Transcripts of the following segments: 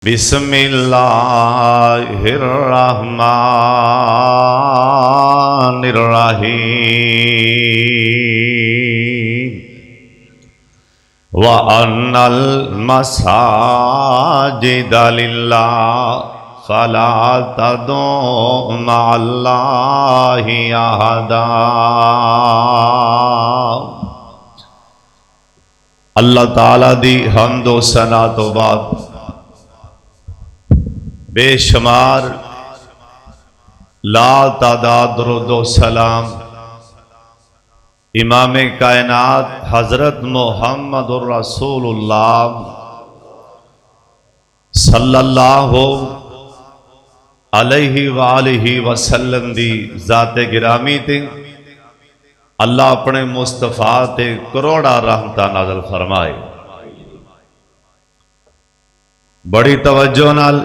बिस्मिल्लाहिर्रहमानिर्रहीम व अन्नल मसाजिद लिल्लाह फला तदू मअल्लाहि अहदा। अल्लाह ताला दी हम्द व सना तो बाद बेशुमार ला तादाद दुरूद व सलाम इमाम कायनात हजरत मुहम्मदुर रसूलुल्लाह सल्लल्लाहु अलैहि वालिहि वसल्लम दी जाते गिरामी ते अल्लाह अपने मुस्तफा ते करोड़ा रहमतां नाज़िल फरमाए। बड़ी तवज्जो नाल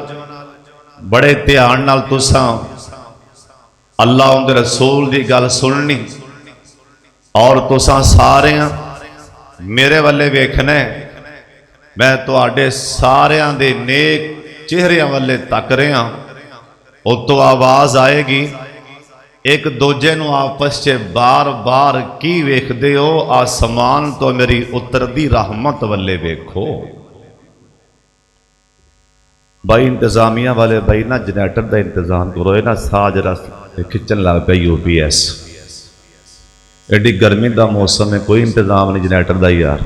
बड़े ध्यान नाल तुसां अल्लाह उनके रसूल की गल सुननी और तुसां सारे मेरे वाले वेखना। मैं तुहाडे सारियां दे नेक चेहरियां वाले तक रहा। उतो आवाज़ आएगी एक दूजे नूं आपस च बार बार की वेखदे हो? आसमान तो मेरी उतरदी रहमत वाले वेखो। भाई इंतजामिया वाले भाई ना जनरेटर का इंतजाम करो। ना साह जरा खिंचन लग पाई UPS। एडी गर्मी का मौसम है, कोई इंतजाम नहीं जनरेटर का यार।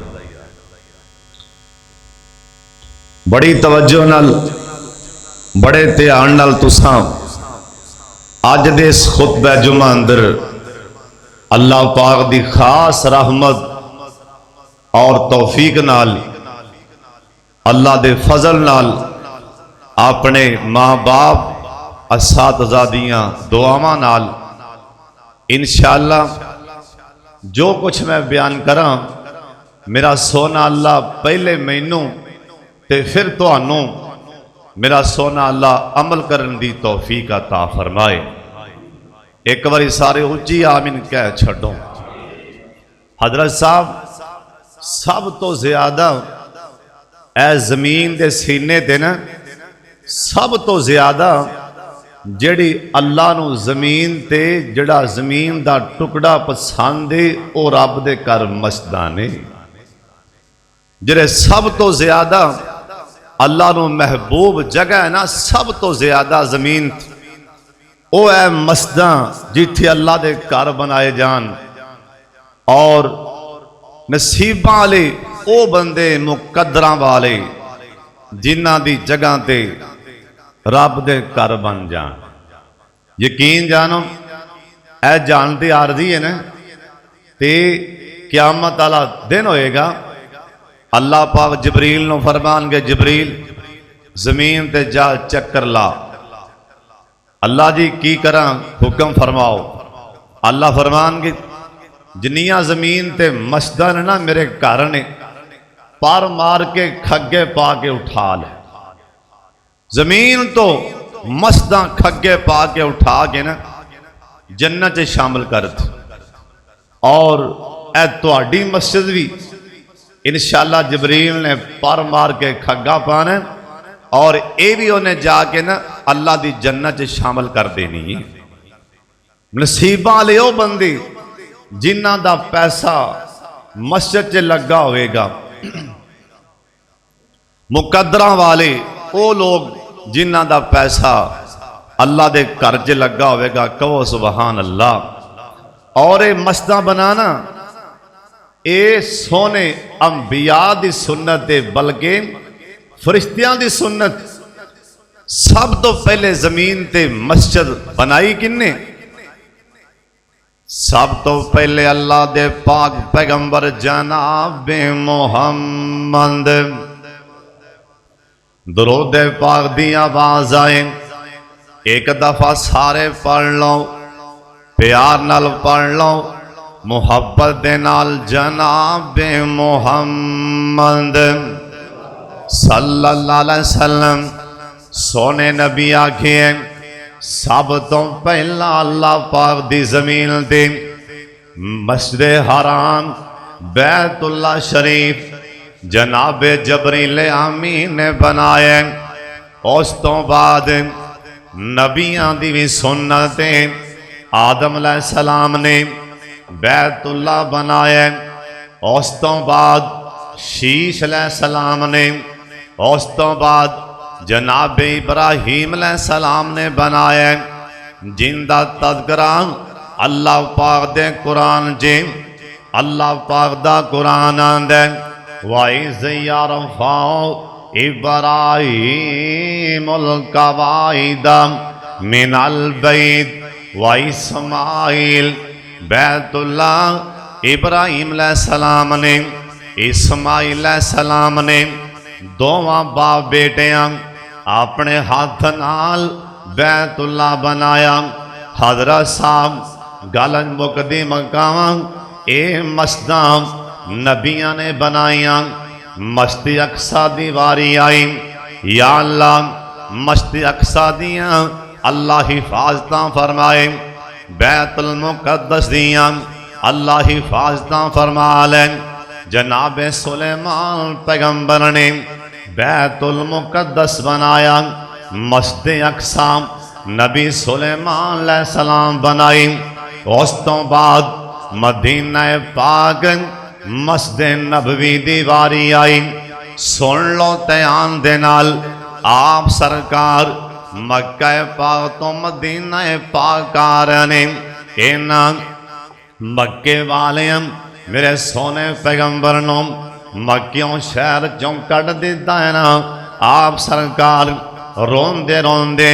बड़ी तवज्जो नाल बड़े ध्यान नाल तुसां अज दे इस खुतबा जुमा अंदर अल्लाह पाक दी खास रहमत और तौफीक नाल अल्लाह दे फजल नाल अपने माँ बाप असातिज़ा दियां दुआवां नाल इंशाअल्लाह जो कुछ मैं बयान करा मेरा सोना अल्लाह पहले मैनू ते फिर तुहानू मेरा सोना अल्लाह अमल करन दी तौफीक अता फरमाए। एक बारी सारे उच्ची आमीन कह छड़ो। हजरत साहब सब तो ज्यादा ए जमीन दे सीने ते ना सब तो ज्यादा जड़ी अल्लाह नू जमीन ते जड़ा जमीन दा टुकड़ा पसंद है वो रब दे घर मस्जिदां ने। जेड़े सब तो ज्यादा अल्लाह नू महबूब जगह है ना सब तो ज्यादा जमीन वो है मस्जिदां जिथे अल्लाह दे घर बनाए जान। और नसीबां वाले वो बंदे मुकद्दरां वाले जिन्हां दी जगह ते रब दे घर बन जान। यकीन जानो ऐ जानते आरदी है ना ते क़यामत वाला दिन होएगा। अल्लाह पाक जबरील नूं फरमानगे जबरील जमीन ते जा चक्कर ला। अल्लाह जी की करा हुक्म फरमाओ। अल्लाह फरमानगे जिन्नियां जमीन ते मस्जिदां ने ना मेरे घर ने पर मार के खग्गे पा के उठा ले। जमीन तो मस्जिदां खग्गे पा के उठा के ना जन्नत च शामिल कर दी। और ए तुहाडी मस्जिद भी इंशाअल्लाह जबरील ने पर मार के खग्गा पाना और ये भी उन्हें जाके ना अल्लाह की जन्नत च शामिल कर देनी है। नसीबां वाले वो बंदे जिन्हां दा पैसा मस्जिद च लगा होएगा। मुकद्दरां वाले वो लोग जिन्हां दा पैसा अल्लाह दे घर च लगा होएगा। कहो सुभान अल्लाह। और ये मस्जिदां बनाना ये सोने अंबिया दी सुन्नत है बल्कि फरिश्तियां दी सुन्नत। सब तो पहले जमीन ते मस्जिद बनाई किन्ने? सब तो पहले अल्लाह दे पाक पैगंबर जनाब मोहम्मद दुरूद पाक दी आवाज आए। एक दफा सारे पढ़ लो, प्यार नाल पढ़ लो, मुहब्बत दे नाल जनाब मोहम्मद सल्लल्लाहु अलैहि वसल्लम सोने नबी आखिए सब तो पहला अल्लाह पाक दी जमीन दे मस्जिद हराम बैतुल्लाह शरीफ जनाब जबरील आमीन ने बनाए। उस तो बाद नबियां दी भी सुन्नत है। आदम अलैहिस्सलाम ने बैतुल्ला बनाया। उस तो बाद शीश अलैहिस्सलाम ने, उस तो बाद जनाब इब्राहीम अलैहिस्सलाम ने बनाया। जिंदा तज़किरा अल्लाह पाक दे कुरान जे, अल्लाह पाक दा कुरान आंदा वाइज़ यरफ़अ इब्राहीमुल कवाइद मिनल बैत व इस्माईल। बैतुल्ला इब्राहीम अलैहिस्सलाम ने, इस्माईल अलैहिस्सलाम ने दोवां बाप बेटियां अपने हाथ नाल बैतुल्ला बनाया। हज़रत साहब गल मुकदी मकावां ए मस्जिदां नबियां ने बनाईया। मस्जिद अक्सा दी वारी आई। या अल्लाह मस्जिद अक्सा दियां अल्लाह हिफाजतां फरमाए, बैतुल मुक़द्दस दियां अल्लाह हिफाजतां फरमा ले। जनाब सुलेमान पैगंबर ने बैतुल मुक़द्दस बनाया। मस्जिद अक्सा नबी सुलेमान अलैहिस्सलाम बनाई। उस तो बाद मदीना पाक मस्जिद नबवी दी वारी आई। सुन लो ध्यान दे नाल, आप सरकार मक्का पाक तो मदीना पाक आ रहे ने। इन्हां मक्के वाले मेरे सोने पैगंबर नूं मक्कियों शहर चों कढ़ दिता है ना। आप सरकार रोंदे रोंदे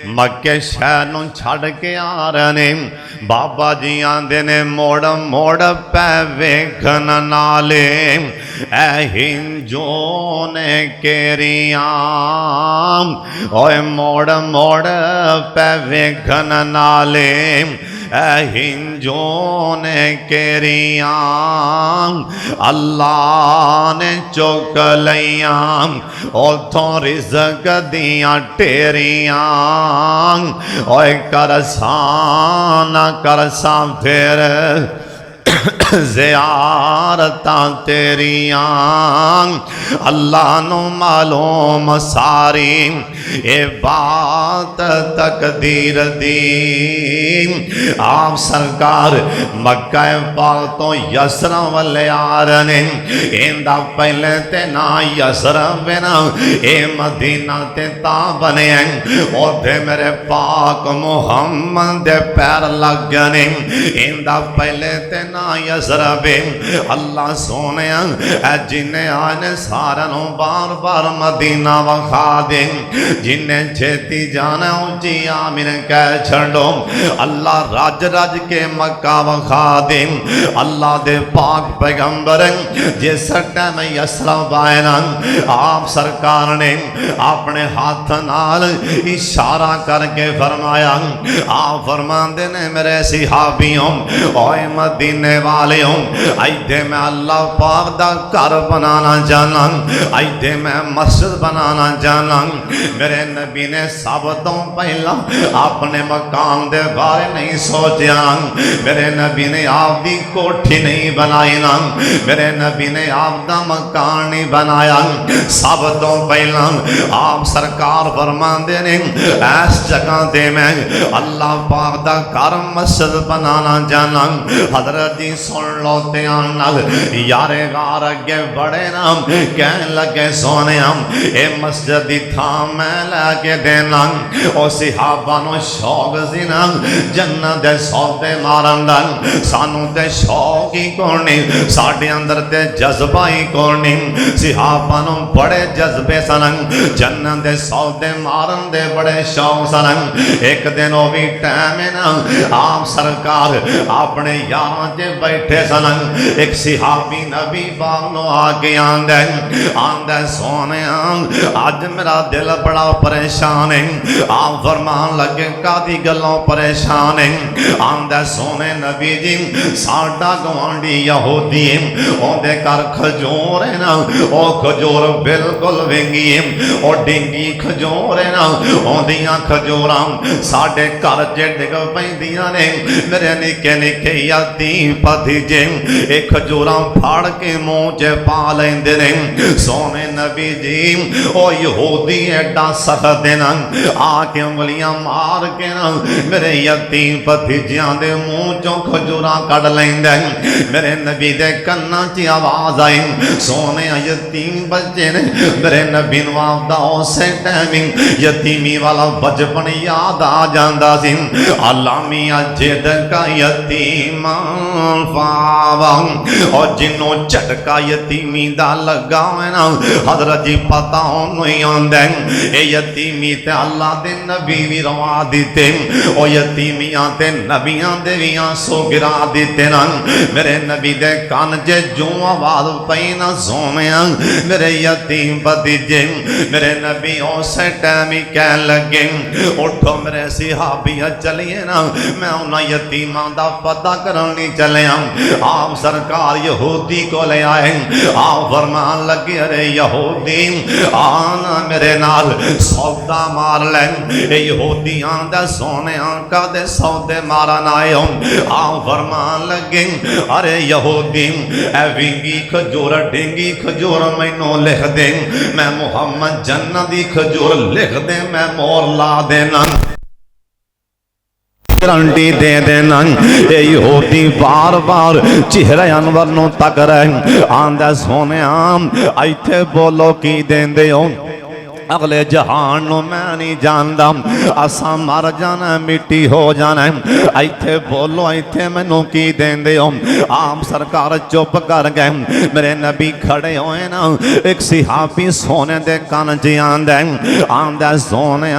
मक्के शहर नूं छड़ के आ रहे ने। बाबा जी आंदे ने मोड़ मोड़ पै वेखन नाले ऐ हिंजो ने केरियां। ओए मोड़ मोड़ पै वेखन नाले हिंजो ने केरियां। अल्लाह ने चुक लिया उथों रिज़्क दियां ढेरियां। ओए करसा ना करसा फिर ज़ियारतां तेरियां। अल्लाह नू मालूम सारी ए बात तकदीर दी। आप सरकार मक्का पाक तो यसरफ वाले आ रहे ने। इंदा पहले ते ना यसरफ ना ए मदीना ते ता बने। उथे मेरे पाक मुहम्मद दे पैर लग गए। इंदा पहले ते ना यसरफ। अल्लाह सोने जिन्हें आने सारा बार बार मदीना वखा दे। जिन्हें छेती जाना उची आमीन कह छड़ो। अल्लाह रज रज के मक्का वखा दे। अल्लाह दे पाक पैगंबर जिस टाइम यसरफ आए ना, आप सरकार ने अपने हाथ नाल इशारा करके फरमाया। आप फरमाते ने मेरे सिहाबियों, ओए मदीने वालियों, आइए मैं अल्लाह पाक दा घर बनाना चाहना, आइए मैं मस्जिद बनाना चाहना। मेरे नबी ने सब तो पहला अपने मकान दे बारे नहीं सोचा। मेरे नबी ने आपकी कोठी नहीं बनाई ना, मेरे नबी ने आपका मकान नहीं बनाया। सब तो पहला आप सरकार फरमाते ने इस जगह ते मैं अल्लाह पाक दा घर मस्जिद बनाना चाहना। हजरत जी सुन लो ध्यान नाल, यारे गार अगे बड़े नाम कह लगे सोने ए मस्जिद दी थां मैं लैके देना। ओ सिहाबा नूं शौक सी ना जन्नत दे सौदे मारन दा। सानू ते शौक ही कोई नहीं, साडे अंदर ते जज्बा ही कोई नहीं। सिहाबा नूं बड़े जज्बे सन, जन्नत दे सौदे मारन दे बड़े शौक सन। एक दिन वो भी टाइम है ना, आप सरकार अपने यारां च बैठे सन। एक सिहाबी नबी पाक नूं आके आंदा सोने अज मेरा दिल बड़ा परेशान है। आप फरमान लगे कादी गल्लों परेशान है। आंदा सोने नबी जी साडा गवांडी यहूदी ओंदे घर खजूर है ना, ओ खजूर बिल्कुल विंगी है, ओ डिंगी खजूर है ना, ओंदियां खजूरां साडे घर च डिग पैंदियां ने। मेरे निके निके याती भतीजे ये खजूरां फाड़ के मुंह च पा लेंदे ने। सोने नबी जी ओ यहूदी एडा सख्त न आके उंगलियां मार के ना मेरे यतीम भतीजियां दे मुंह चों खजूरां कढ़ लैंदा। मेरे नबी दे कन्नां च आवाज आई सोने यतीम बच्चे ने मेरे नबी नूं आपदा उसे टाइम यतीमी वाला बचपन याद आ जांदा सी। अलामिया जिद का यतीम फावा और जिन्हों झटका यतीमी दा लगा है ना हजरत जी पता नहीं आंदा ये यतीमी ते अल्लाह दे नबी भी रवा दिते ओ यतीमियां ते नबियां दे भी आंसू गिरा दिते ना। मेरे नबी दे कान च जो आवाज पई ना सोनिया मेरे यतीम भतीजे मेरे नबी उस टाइम ही कह लगे उठो मेरे सिहाबिया चलिए ना मैं उन्होंने यतीमां दा पता करनी चले। आप सरकार यहूदी को ले आए आप फरमान लगे अरे यहूदी आना मेरे नाल सौदा मार ले। यहूदियां दा सोने कदे सौदे मारन आए हो। आप फरमान लगे अरे यहूदी ए विंगी खजूर ढेंगी खजूर मैनू लिख दे मैं मुहम्मद जन्नत दी खजूर लिख दे मैं मोर ला देना गारंटी दे देना। ये यहूदी बार बार चेहरे अनवर नू तक रहे आंदा सोने इत्थे बोलो की देंदे हो अगले जहान नो मैं नहीं जानदा असा मर जाना मिट्टी हो जाना इत्थे बोलो इत्थे मैनू की देंदे हो। आम सरकार चुप कर गए। मेरे नबी खड़े होए ना एक सिहाबी सोने दे कान च आंदा सोने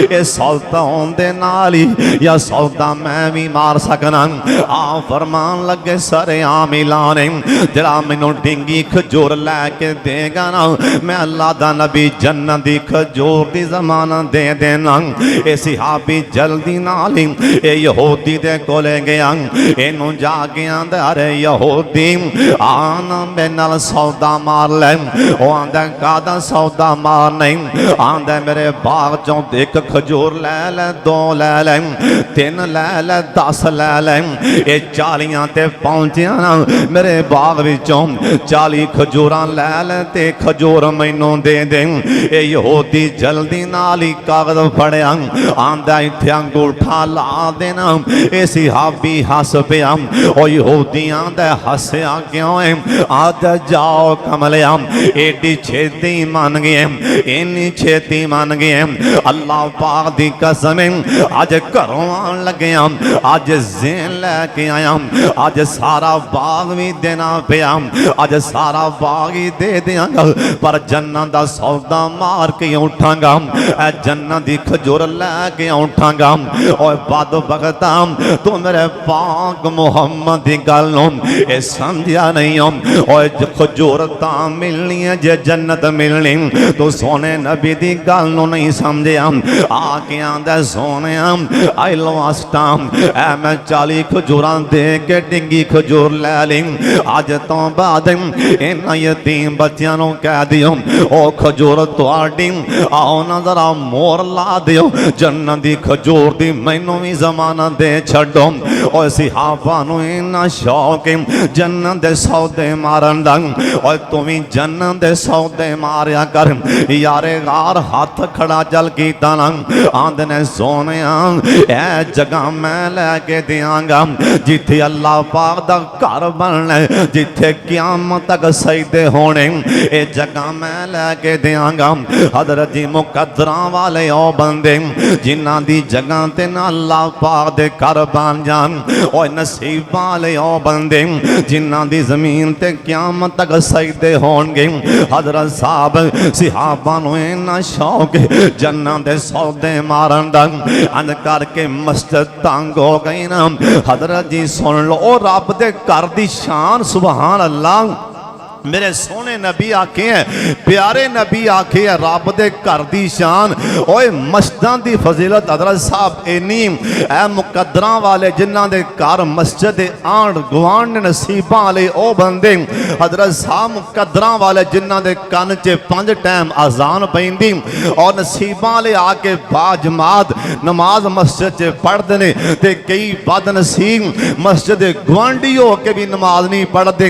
ये सौदा होंदे नाल ही या सौदा मैं भी मार सकना। आ फरमान लगे सरे आम लाने जरा मैनू डिंगी खजूर लैके देगा ना मैं अल्लाह दा नबी जन्नत दी खजूर दी जमानत दे देना। ये सिहाबी जल्दी नाल ही यहूदी दे कोले गया इनू जाके आंदा अरे यहूदी आना मेरे नाल सौदा मार ले। ओ आंदा कादा सौदा मार नहीं आंदा मेरे बाग चों एक खजूर ले ले दो ले ले तीन ले ले 10 ले ले ये 40 ते पहुंचिया ना मेरे बाग विचों 40 खजूरां ले ले ते खजूर मैनू दे दे। यहूदी जल्दी नाल ही कागज फड़िया आंदा इत्थे अंगूठा ला देना। ये सिहाबी हस पिया ओ यहूदी आंदा हसया क्यों है आंदा जाओ कमलिया एडी छेती मान गए इन्नी छेती मान गए अल्लाह पाक दी कसम अज घरों आन लगे अज ज़ेन लैके आया अज सारा बाग भी देना पिया अज सारा बाग ही दे देंगा पर जन्नत दा सौदा मार के उठांगा जन्नत दी खजूर लैके उठांगा। और बद बगता तू मेरे पाक मुहम्मद दी गल नूं समझिया नहीं और खजूर तां मिलनी है जे जन्नत मिलनी तू सोने नबी दी गल नूं नहीं समझिया। आके आंदा सोने आई लवास्टा ऐ मैं 40 खजूरां दे के डिंगी खजूर लै ली अज तो बाद इन्हां यतीम बच्चियां नूं कह दियो ओ खजूर तुहाडी आओ ना जरा मोर ला दियो जन्नत दी खजूर दी मैनू भी जमानत दे छड्डो। और सिहाबा नूं इन्ना शौक जन्नत दे सौदे मारन दा और तू भी जन्नत दे सौदे मारिया कर यारे गार हाथ खड़ा जल कीता ना आंदे ने सोने ए जगह मैं लैके दियांगा जिथे अल्लाह पाक दा घर बनना जिथे क़यामत तक सजदे होने ए जगह मैं लैके दियांगा। हजरत जी मुकद्दरा वाले ओ बंदे जिन्हां दी जगह ते ना अल्लाह पाक दे घर बन जान और नसीब वाले ओ बंदे जिन्हां दी जमीन ते क़यामत तक सजदे होणगे। हजरत साहब सिहाबा नूं इन्ना शौक जन्नत दे सौदे मारन दा अंज करके मस्जिद तंग हो गई ना। हजरत जी सुन लो रब दे घर दी शान सुभान अल्लाह मेरे सोने नबी आखे हैं, प्यारे नबी आखे है, रब दे घर दी शान। ओए मस्जिदां दी फजीलत हजरत साहब इन्नी ऐ मुकद्दरां वाले जिन्हां दे घर मस्जिद दे आंढ गुआंढ नसीबां वाले ओ बंदे हजरत साहब मुकद्दरां वाले जिन्हां दे कन च 5 टाइम अजान पैंदी और नसीबां वाले आके बाजमात नमाज मस्जिद च पढ़दे ने ते कई बद नसीब मस्जिद दे गुआंढी हो के भी नमाज नहीं पढ़दे।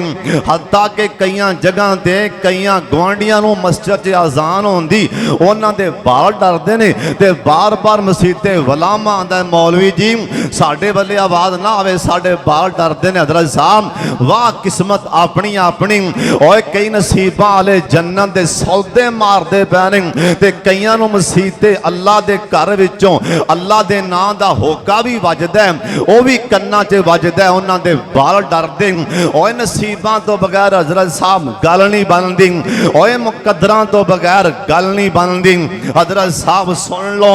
हत्ता के कई जगह ते कई गुआंढियां नूं मस्जिद च अजान होंदी उन्हां दे बाल डरदे ने ते बार बार मसीते वलामा आंदा मौलवी जी साडे वल्ले आवाज़ ना आवे साडे बाल डरदे ने। हजरत साहब वाह किस्मत अपनी अपनी। ओए कई नसीबां वाले जन्नत दे सौदे मारदे पै ने ते कईयां नूं मसीते अल्लाह दे घर विचों अल्लाह दे नां दा होका भी वजदा है ओ भी कन्नां च वजदा है उन्हां दे बाल डरदे। ओए नसीबां तो बगैर हजरत साहब गल नहीं बनती। ओए मुकद्दरां तो बगैर गल नहीं बनती। हजरत साहब सुन लो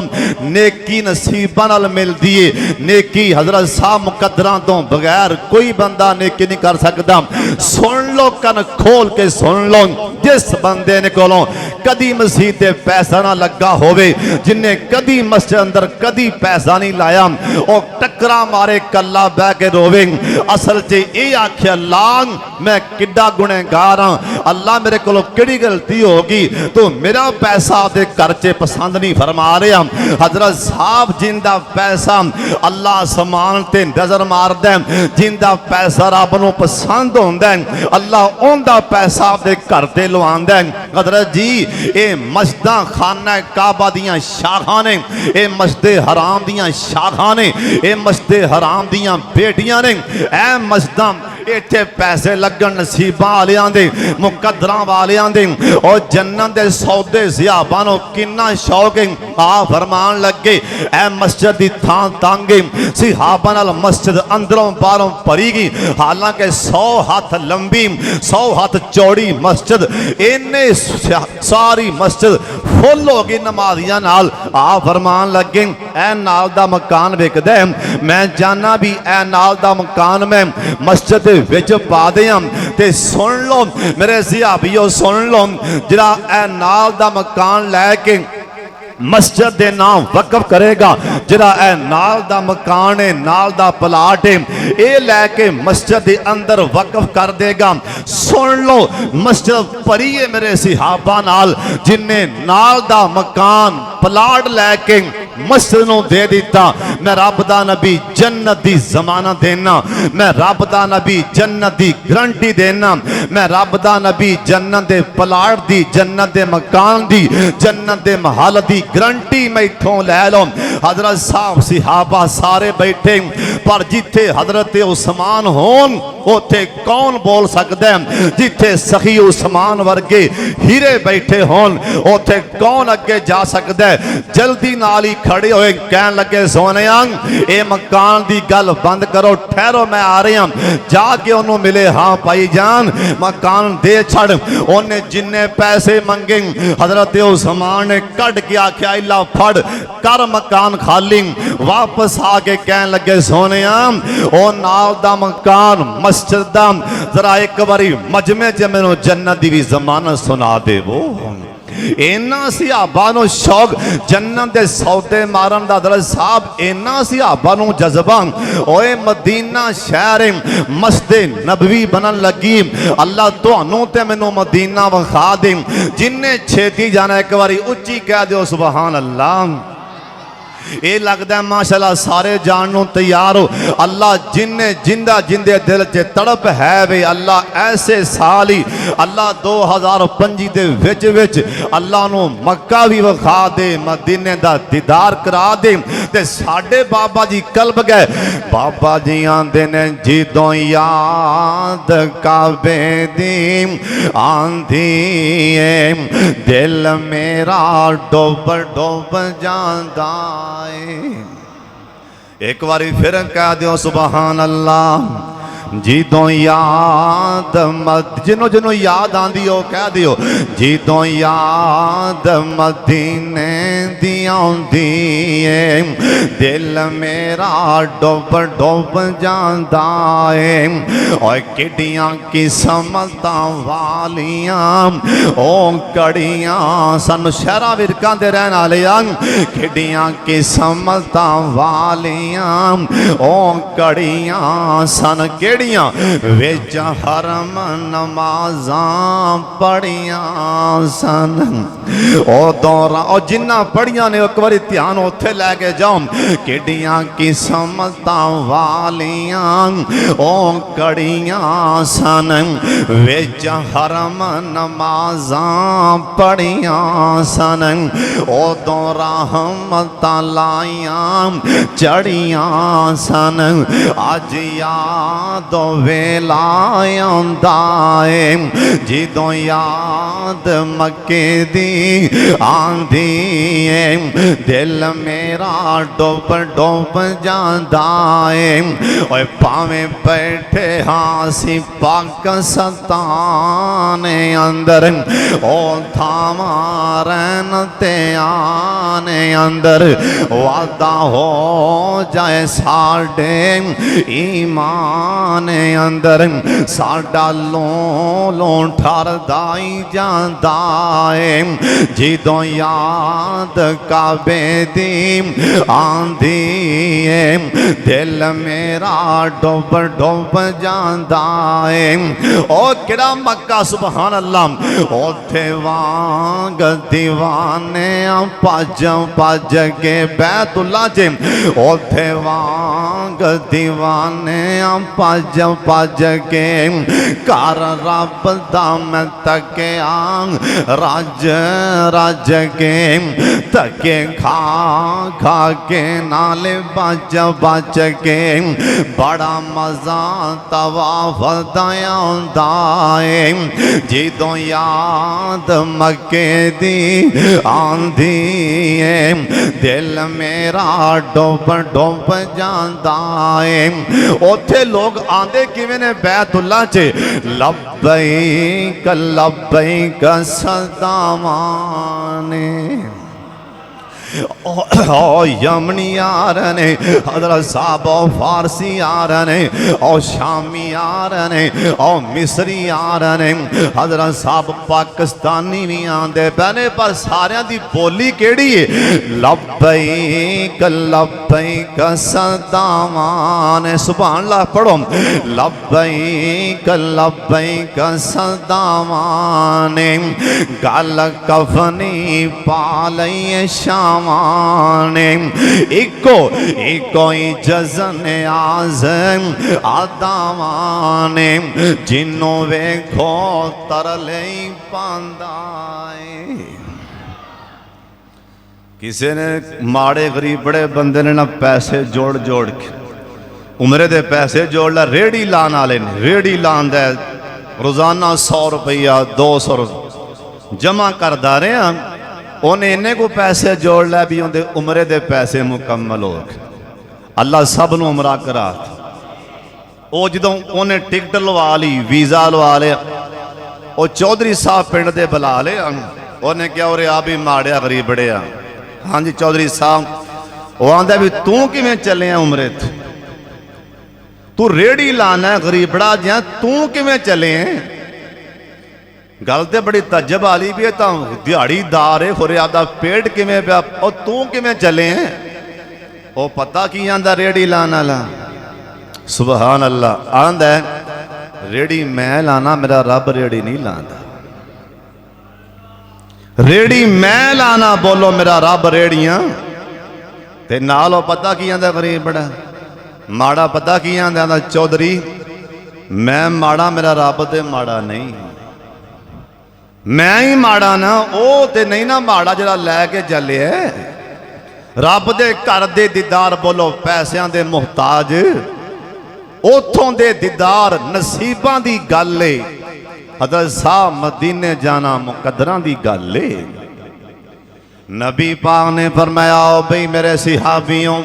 नेकी नसीबां नाल मिलदी है। नेकी हजरत साहब मुकद्दरां तो बगैर कोई बंदा नेकी नहीं कर सकता। सुन लो कन खोल के सुन लो जिस बंदे ने कोलों कदी मसीह ते पैसा ना लगा होवे जिन्हें कदी मस्जिद अंदर कदी पैसा नहीं लाया और टकरा मारे कला बह के रोवे असल च ये आख्या लांग मैं किड्डा गुनहगार अल्लाह मेरे को किहड़ी गलती होगी तो मेरा पैसा आपके घर च पसंद नहीं फरमा रहा। हजरत साहब जिंदा पैसा अल्लाह समान ते नजर मारदा है जिंदा पैसा रब नूं पसंद होंदा है अल्लाह उनका पैसा आपके घर ते लवांदा है। हजरत जी ये मस्जिदां खाना काबा दियां शाखां ने ये मस्जिद हराम दियां शाखां ने ये मस्जिद हराम दियां बेटियां ने ऐ मस्जिदां इत्थे पैसे लगन नसीबां वालियां दे मुकद्दरां वालियां दे और जन्नत दे सौदे ज़ियाबां नूं किन्ना शौक है। आ फरमान लगे ऐ मस्जिद दी थां तंग सहाबा नाल मस्जिद अंदरों बाहरों भरी गई हालांकि 100 हाथ लंबी 100 हाथ चौड़ी मस्जिद इन्ने सारी मस्जिद फुल हो गई नमाजियां नाल। आ फरमान लगे ऐ नाल दा मकान विकदा है मैं जाना भी ऐ नाल दा मकान मैं मस्जिद विच पा दियां ते सुन लो मेरे सियाबियो सुन लो जिहड़ा ऐ नाल दा मकान लैके मस्जिद दे नाम वकफ करेगा जिहड़ा ऐ नाल दा मकान है नाल दा प्लाट है ये लैके मस्जिद दे अंदर वकफ कर देगा। सुन लो मस्जिद भरी है मेरे सिहाबा नाल जिन्हें नाल दा मकान प्लाट लैके मस्जिद नूं दे दिता। मैं रब दा नबी जन्नत दी जमानत देना मैं रब दा नबी जन्नत दी गारंटी देना मैं रब दा नबी जन्नत दे प्लाट दी जन्नत दे मकान दी जन्नत दे महल दी गारंटी मैं इथों लै लो। हजरत साहब सिहाबा सारे बैठे पर जिथे हजरत उस्मान होन उथे कौन बोल सकता है जिथे सखी उस्मान वर्गे हीरे बैठे होन उथे कौन अगे जा सकता है। जल्दी नाल ही खड़े होए कहन लगे सोनिया ये मकान की गल बंद करो ठहरो मैं आ रहा जाके उन्होंने मिले हाँ भाई जान मकान दे छड़ उन्हें जिन्ने पैसे मंगे हजरत उस्मान ने कट के आख्या इला फड़ कर मकान खाली वापस आके कहन लगे सोनिया ओ नाल दा मकान मस्जिद दा जरा एक बारी मजमे च मैनू जन्नत दी भी जमानत सुना देवो। इन्ना सिहाबा नूं शौक जन्नत दे सौदे मारन दा हजरत साहब इन्ना सिहाबा नूं जज्बा ओए मदीना शहर मस्जिद नबवी बनन लगी अल्लाह तुहानूं ते मैनूं मदीना विखा दे जिन्ने छेती जाना एक बारी उच्ची कह दिओ सुभान अल्लाह। ये लगता है माशाल्लाह सारे जानों तैयार हो अल्लाह जिन्ने जिंदा जिंदे दिल च तड़प है वे अल्लाह ऐसे साल ही अल्लाह 2025 दे विच अल्लाह नूं मक्का भी विखा दे मदीने दा दीदार करा दे ते साडे बाबा जी कल्ब गए बाबा जी आंदे ने जिदों याद काबे दी आंधी है दिल मेरा डोब डोब जांदा एक बारी फिर कह दियो सुभान अल्लाह। जिदों याद मद जिन्हों जिन्हों याद आंदी हो कह दियो जिदों याद मदीने दी आंदी है दिल मेरा डुब डुब जांदा है और किडियां किस्मतां वालियां ओ कड़ियां सानू शहरां विरकां दे रहन वाले किडियां किस्मतां वालियां ओ कड़ियां सन केड़ियां विच हरम नमाज़ां पढ़ियां सन ओ दौरा और जिन्ना पढ़ियां ने एक बार ध्यान उत्थे लैके जाओ किडियां किस्मतां वालियां ओ कड़ियां सन विच हरम नमाज़ां पढ़ियां सन उदों रहमतां लाइयां चढ़ियां सन अज याद वेला आंदा है जिदों याद मक्के दी आंदी है दिल मेरा डुब डुब जांदा है ओए भावें बैठे हासी पाकिस्तान अंदर ओ थामारन ते आने अंदर वादा हो जाए साडे ईमान अंदर साडा लों ठरदाई जांदा है जिदों याद काबे दी आंदी है दिल मेरा डुब डुब जांदा है ओ किड़ा मक्का सुभान अल्लाह ओथे वांग दीवाने भज भज के बैतुल्ला च ओथे वांग दीवाने भज भज के घर रब दा मैं तकिया रज रज के तके खा खा के नाले बच बच के बड़ा मजा तवाफ दा आंदा है जिदों याद मक्के दी आंदी है दिल मेरा डुब डुब जांदा है ओथे लोग आंदे किवें ने बैतुल्ला च लब्बैक लब्बैक सदावां ने ओ यमनी आ रहे ने हजरत साहब ओ फारसी आ रहे ने ओ शामी आ रहे ने ओ मिस्री आ रहे ने हजरत साहब पाकिस्तानी भी आंदे पहने पर सारियां दी बोली केड़ी है लब्बैक लब्बैक सदावां ने सुभान अल्लाह पढ़ो लब्बैक लब्बैक सदावां ने गल कफनी पा लई शाम इको इको जजन आज़म आदावाने जिन्हों वेखो तरले पांदाए किसी ने माड़े गरीब बड़े बंदे ने ना पैसे जोड़ जोड़ के उमरे दे पैसे जोड़ ला रेड़ी लान वाले ने रेड़ी लान दे रोजाना 100 रुपया 200 जमा करदा रहा उन्हें इन्ने को पैसे जोड़ लिया भी उनके उमरे दे पैसे मुकम्मल हो गए अल्लाह सब नूं उमरा करा वो जदों उन्हें टिकट लवा ली वीज़ा लवा लिया वो चौधरी साहब पिंड दे बुला लिया उन्हें क्या उरे आ भी माड़िया गरीब बड़िया हाँ जी चौधरी साहब वो आंदा भी तू किवें चलिया उमरे तू रेड़ी लाना गरीबड़ा जिया तू किवें चले गल तो बड़ी तजब वाली भी है तो दिहाड़ीदार है खुरे आपका पेट किवें पिया और तू किवें चले वो पता की आंदा रेड़ी लाने वाला सुभान अल्लाह आंदा रेड़ी मैं लाना मेरा रब रेड़ी नहीं लांदा रेड़ी मैं लाना बोलो मेरा रब रेड़ियां ते नाल पता की आंदा गरीब बड़ा माड़ा पता की आंदा चौधरी मैं माड़ा मेरा रब ते माड़ा नहीं मैं ही माड़ा ना ओ ते नहीं ना माड़ा जरा लैके चले रब दे घर दे दीदार बोलो पैसों दे मुहताज उथों दे दीदार नसीबां दी गल है हज़रत साहब मदीने जाना मुकद्दरां दी गल है नबी पाक ने फरमाया ओ भाई मेरे सिहाबियों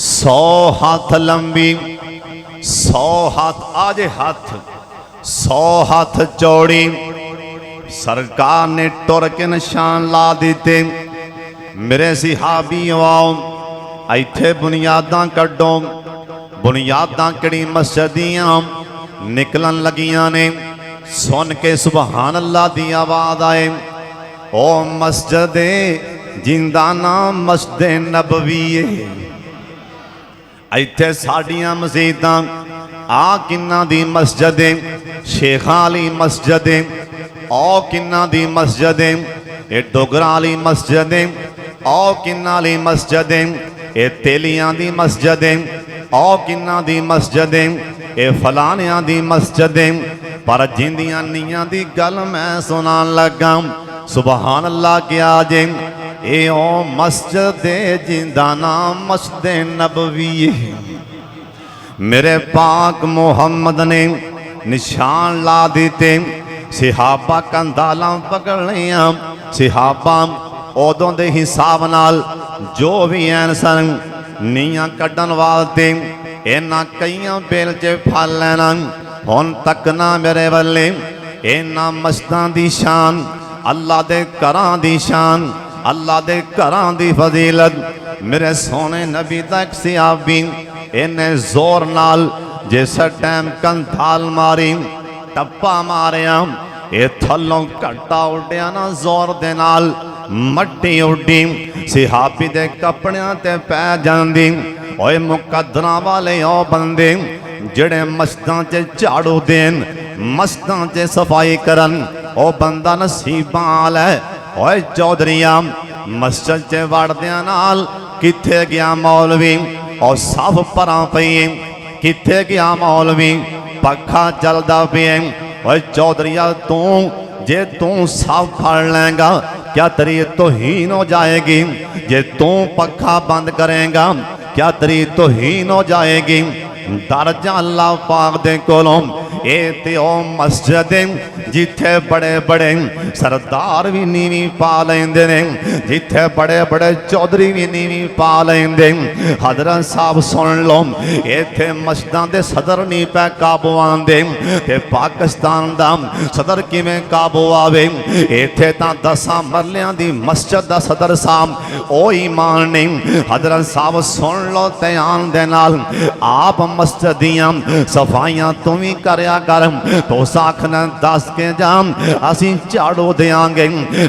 100 हाथ लंबी 100 100 हाथ आज हाथ 100 हाथ चौड़ी सरकार ने टुर के निशान ला दिते। मेरे सिहाबियों आओ इत्थे बुनियादां कड्डो। बुनियादां किहड़ी मस्जिद दियां निकलन लगियां ने। सुन के सुबहान अल्लाह दी आवाज़ आए ओ मस्जिद जिंदा नाम मस्जिद नबवी है। इत्थे साडियां मस्जिदां आ किन्ना दी मस्जिद शेखां वाली मस्जिद ओ किन्ना दी मस्जिद ए डोगरां वाली मस्जिद ओ किन्ना दी मस्जिद ए तेलियां दी मस्जिद ओ किन्ना दी मस्जिद ए फलानियां दी मस्जिद। पर जिंदियां नीयां दी गल मैं सुनान लगा सुबहान अल्लाह क्या जे ए ओ मस्जिद जिंदा नाम मस्जिद नबवी है। मेरे पाक मोहम्मद ने निशान ला दिते। सिहाबा कंधालां पकड़ लिया। सिहाबा उदों दे हिसाब नाल जो भी ऐन सन नीयां कड्डन वास्ते इन्हां कईयां बेल च फल लैना। हुण तक ना मेरे वल्ले इन्हां मस्जिदां दी शान अल्लाह दे घरां दी शान अल्लाह दे घरां दी फजीलत। मेरे सोने नबी दा इक सिहाबी इन्हें जोर नाल जिस टाइम कंधाल मारी टप्पा मारिया ये थल्लों घट्टा उड्डिया ना जोर दे नाल मट्टी उड्डी सिहाबी दे कपड़ियां ते पै जांदी। ओए मुकद्दरां वाले ओ बंदे जेड़े मस्जिदां च झाड़ू देन मस्जिदां च सफाई करन ओ बंदा नसीबां वाला है। ओए चौधरिया मस्जिद च वड़दियां नाल किथे गया मौलवी और सब परां पई किथे गया मौलवी पखा चलदा पिए। ओए चौधरिया तू जे तू सब फड़ लेगा क्या तेरी तौहीन हो जाएगी। जे तू पखा बंद करेगा क्या तेरी तौहीन हो जाएगी। डर जा अल्लाह पाक दे कोलों। ए ते ओ मस्जिद जिथे बड़े बड़े सरदार भी नीवी पा लेंदे ने जिथे बड़े बड़े चौधरी भी नीवी पा लेंदे। हजरत साहब सुन लो इत्थे मस्जिदां दे सदर नहीं पै काबू आंदे ते पाकिस्तान दा सदर किवें काबू आवे। इत्थे तां 10 मरलियां दी मस्जिद दा सदर साहब ओ ईमान नहीं। हजरत साहब सुन लो ध्यान दे नाल आप मस्जिद दियां सफाइयां तू भी करया कर। तो आखना दस के जाम असी झाड़ू देंगे।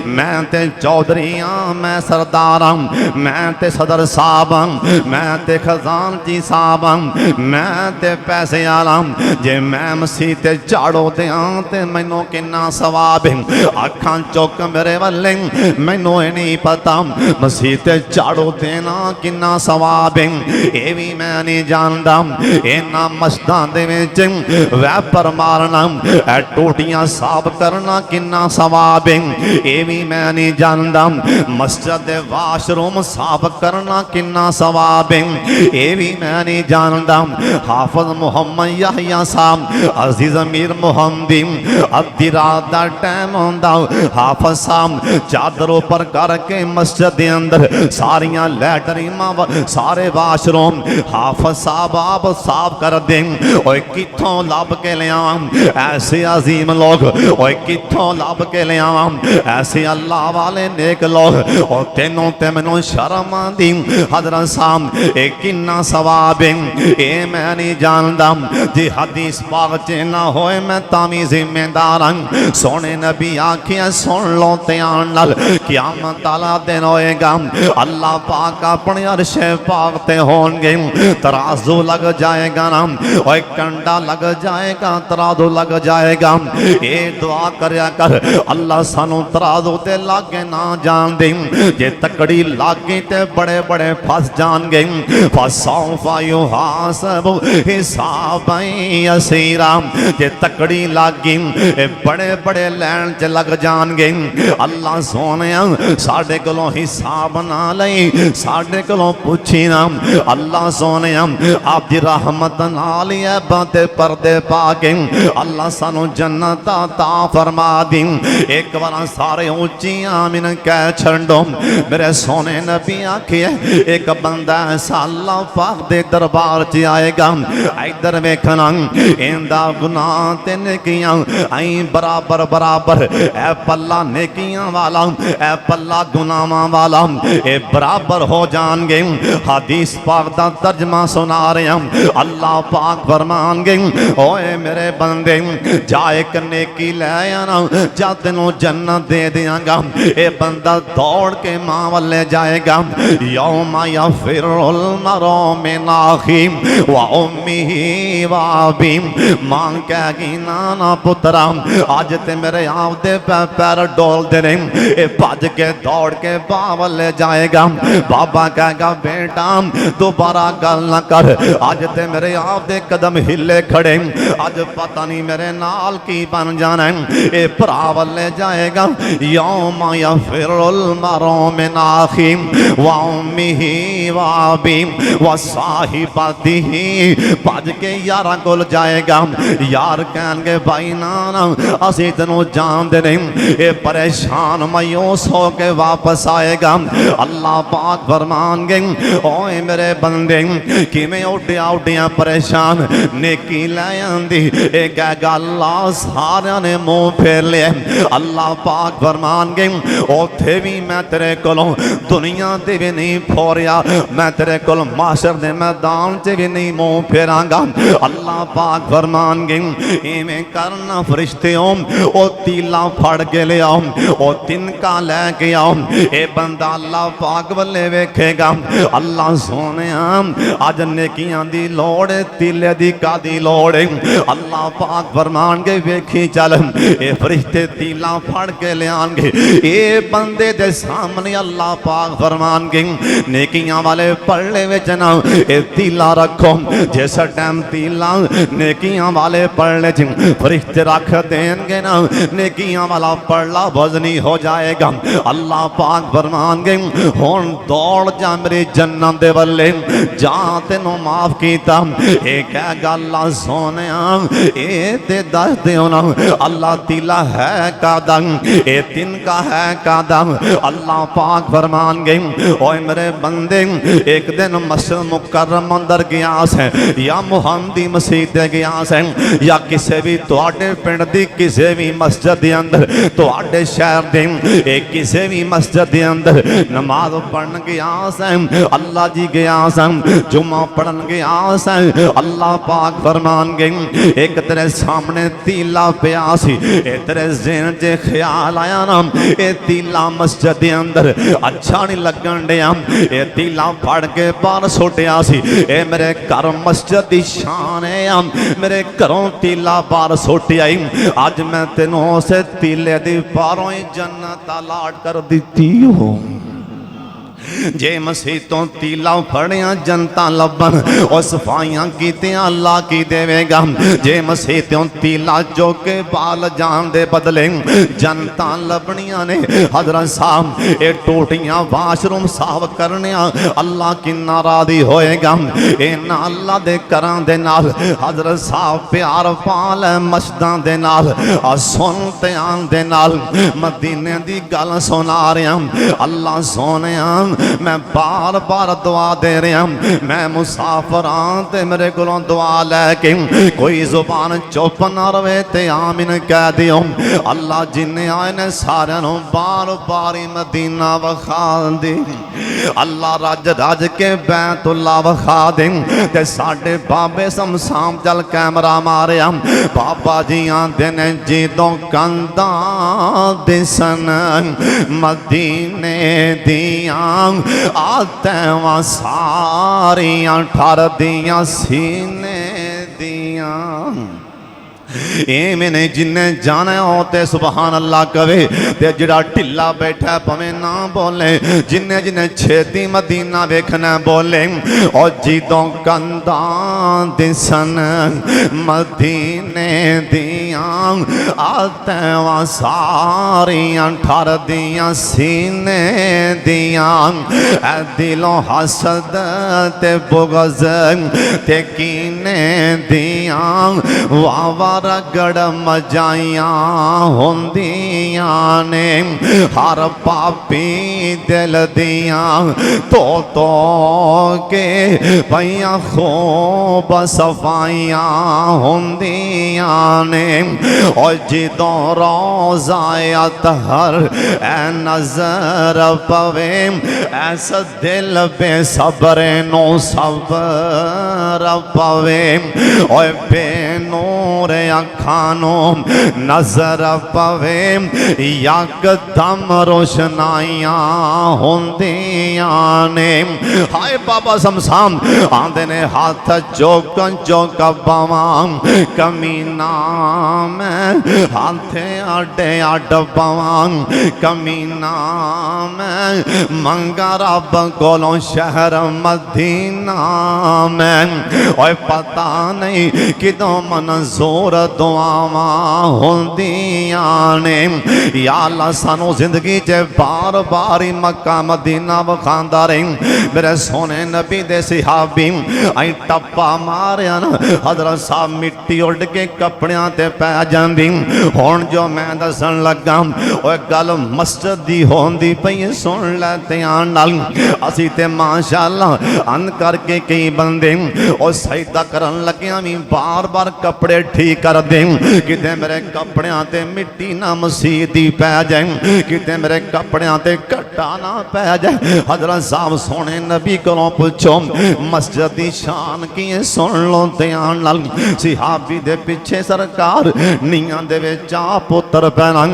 मैं ते चौधरी हाँ मैं सरदार हाँ मैं ते सदर साहब हाँ मैं ते खजानची साहब हाँ मैं ते पैसे आला जे मैं मसीह ते झाड़ू दियां ते मैनू किन्ना सवाब है। अखां चुक मेरे वल्ले मैनू नहीं पता मसीह ते झाड़ू देना किन्ना सवाब है। ये भी मैं नहीं जानता। इन्हां मस्जिदां दे विच वैपर मारना टोटियां साफ करना किन्ना सवाब है। ये भी मैं नहीं जानता। मस्जिद दे वाशरूम साफ करना किन्ना सवाब है। ये भी मैं नहीं जानता। हाफिज मुहम्मद याहिया साहब अजीज अमीर मुहम्मदी अद्धी रात दा टाइम होंदा हाफिज साहब चादर ऊपर करके मस्जिद दे अंदर सारियां लैटरीमां सारे वाशरूम हाफिज साहब आप साफ कर दें। ओए कित्थों लब के लिया ऐसे अजीम लोग। ओए कित्थों लब के लिया ऐसे अल्लाह वाले नेक लोग। और तेनों ते मैनू शर्म आंदी हजरत साहब ए किन्ना सवाब है। ए मैं नहीं जानता। जे हदीस पाक च ना होए मैं तावी जिम्मेदार हाँ। सोने नबी आखिया सुन लो ध्यान नाल क़यामत वाला दिन होएगा अल्लाह पाक अपने अर्शे पाक ते होंगे तराजू लग जाएगा ना और कंडा लग जाएगा तराजू लग जाएगा। ये दुआ करया कर अल्लाह सानू तराजू ते लागे ना जान दे। जे तकड़ी लागे ते बड़े बड़े फस जाएंगे। फसौफा युहासबु हिसाबन यसीरा। जे तकड़ी लागी बड़े बड़े लैन च लग जाएंगे। अल्लाह सोने साडे कोलों हिसाब ना लई साडे कोलों पुछी ना। अल्लाह सोने आपकी रहमत नाल बाते पर्दे पा के अल्लाह सानू जन्नत अता फरमा दी। एक बार सारे ऊंची आमीन कह छड़ो। मेरे सोने नबी आखिए एक बंदा ऐसा अल्लाह पाक दे दरबार च आएगा, इधर वेखना इंदा गुनाह ते नेकियां आई बराबर बराबर, ए पल्ला नेकियां वाला ए पल्ला गुनाहां वाला ए बराबर हो जाएंगे। हदीस पाक दा तर्जमा सुना रहे हैं। अल्लाह पाक फरमानगे ओए मेरे बंदे जा एक नेकी ले आना, जा तेनों जन्नत दे दियांगा। ए बंदा दौड़ के मां वाले जाएगा। यौमा यफिरुल मरउ मिन अखीह व उम्मिही व अबीह। मां कहेगी ना ना पुत्रा अज ते मेरे आप दे पैर डोल दे रहे, ए भज के दौड़ के बावल जाएगा। बाबा कहेगा बेटा दोबारा गल ना कर, अज ते मेरे आप दे कदम हिले खड़े, अज पता नहीं मेरे नाल की बन जाना है। ए भरा वल्ले जाएगा। यौमा यफिरुल मरउ मिन अखीह व उम्मिही व अबीह व साहिबतिही। भज के यारां कोल जाएगा। यार कहणगे भाई ना ना असीं तैनूं जानदे नहीं। ये परेशान मायूस हो के वापस आएगा। अल्लाह पाक फरमानगे ओए मेरे बंदे किवें उड्डिया उड्डिया परेशान नेकी लै आंदी। ये कहेगा अल्लाह सारियां ने मुंह फेर लिया। अल्लाह पाक फरमानगे उत्थे भी मैं तेरे कोलों दुनिया ते भी नहीं फोरिया, मैं तेरे कोल माशर दे मैदान च भी नहीं मुंह फेरांगा। अल्लाह पाक फरमानगे इवें करना फरिश्तेओं ओ तीला फड़ के ले आओ, ओ तिनका लैके आओ। ये बंदा अल्लाह पाक वल्ले वेखेगा। अल्लाह सोने अज नेकियां दी लोड़ तीले दी कादी लोड़। अल्लाह पाक फरमानगे वेखी चल ये फरिश्ते तीला फड़ के ले आएंगे। ये बंदे दे सामने अल्लाह पाक फरमानगे नेकियां वाले पल्ले विच ना ये तीला रखो। जिस टाइम तीला नेकियां वाले पल्ले च फरिश्ते रख देंगे ना, नेकियां वाला पल्ला वजनी हो जाएगा। अल्लाह पाक फरमानगे हुण दौड़ जा मेरी जन्नत दे वल्ले, जा तेनों माफ कीता। ये कह गल्ला सोने ए ते दस दिओ ना अल्लाह तीला है कादा, ए तिनका है कादा। अल्लाह पाक फरमानगे ओए मेरे बंदे एक दिन मस्जिद मुकर्रम अंदर गया है या मुहम्मदी मसीह गया है या किसी भी तुहाडे पिंड दी किसी भी मस्जिद दे अंदर तुहाडे शहर दे किसी भी मस्जिद दे अंदर नमाज पढ़न गया है, अल्लाह जी गया है, जुम्मा पढ़न गया है। अल्लाह पाक फरमानगे एक तेरे सामने तीला पिया सी, ए तेरे ज़हन च ख्याल आया ना ए तीला मस्जिद दे अंदर अच्छा नहीं लगन दिया, ए तीला फड़ के बाहर सुटिया सी। ए मेरे घर मस्जिद दी शान है, मेरे घरों तीला बाहर सुटिया। अज मैं तेनों उस तीले दी बाहरों ही जन्नत अलाट कर दी हो। जे मसीह तो तीला फड़िया जनता लभन और सफाइयां कीतियां अल्लाह की देवेगा। जे मसीह तो तीला जो के बाल जान दे बदले जनता लभनिया ने हजरत साहब ये टोटियां वाशरूम साफ करने अल्लाह किन्ना राजी होएगा। इन्ना अल्लाह दे करां दे नाल हजरत साहब प्यार पाल मस्जिदां दे नाल सुन ध्यान दे नाल मदीने दी गल सुना रहा। अल्लाह सोने मैं बार बार दुआ दे रहा, मैं मुसाफर हाँ ते मेरे को दुआ लैके कोई जुबान चुप ना रहे ते आमीन कह दियो। अल्लाह जिन्हें आए ने सारे बार बार मदीना विखा दे। अल्लाह रज रज के बैतुल्ला विखा दे। ते साडे बाबे समसाम जल कैमरा मारिया बाबा जी आंदे ने जिदों कंधा दिसन मदीने दियां आतवा सारियां ठर दियां सीने दियां। मैंने जिन्हें जाना हो ते सुबहान अल्लाह कवे ते जिहड़ा ढिला बैठा पवे ना बोले, जिन्हें जिन्हें छेती मदीना वेखना बोले। और जिदों कंधा दिसन मदीने दियां आतवा सारियां ठर दियां सीने दियां। ऐ दिलों हसद ते बुग़ज़ ते कीने दियां वावा रगड़ मजाइया होंदियां ने हर पापी दिल दिया तो के पईया खूब सफाइयां होंदियां ने और जिदों रोज़ायत हर ए नजर पवे ऐसा दिल बेसब्रे नो सबर पवे और बेनूर अखानो नजर पवे यकदम रोशनाइयां होंदियां ने हाय बाबा समसाम आंदे ने हाथ चौक बावा कमीना में हाथे आडे आड बावा कमीना में मंगा रब कोलों शहर मदीना में और पता नहीं किदों मंजूर दुआवां होंदियां ने या अल्लाह सानू जिंदगी च बार बार ही मक्का मदीना वखांदा रही मेरे सोने नबी दे सहाबी आई टप्पा मारिया ना हजरत साहब मिट्टी उड़ के कपड़ियां ते पै जांदी हुण जो मैं दसन लगा ओए गल मस्जिद दी होंदी पई सुन लै ध्यान नाल असी ते माशाअल्लाह अन करके कई बंदे ओ सजदा करन लगियां भी बार बार कपड़े ठीक कर दे किते मेरे कपड़ियां ते मिट्टी ना मसीह दी पै जाए किते मेरे कपड़ियां ते घट्टा ना पै जाए हजरत साहब सोने नबी कोलों पुछो मस्जिद दी शान की सुन लो ध्यान नाल सहाबी दे पिछे सरकार नीयां दे विच आ पुत्र पैना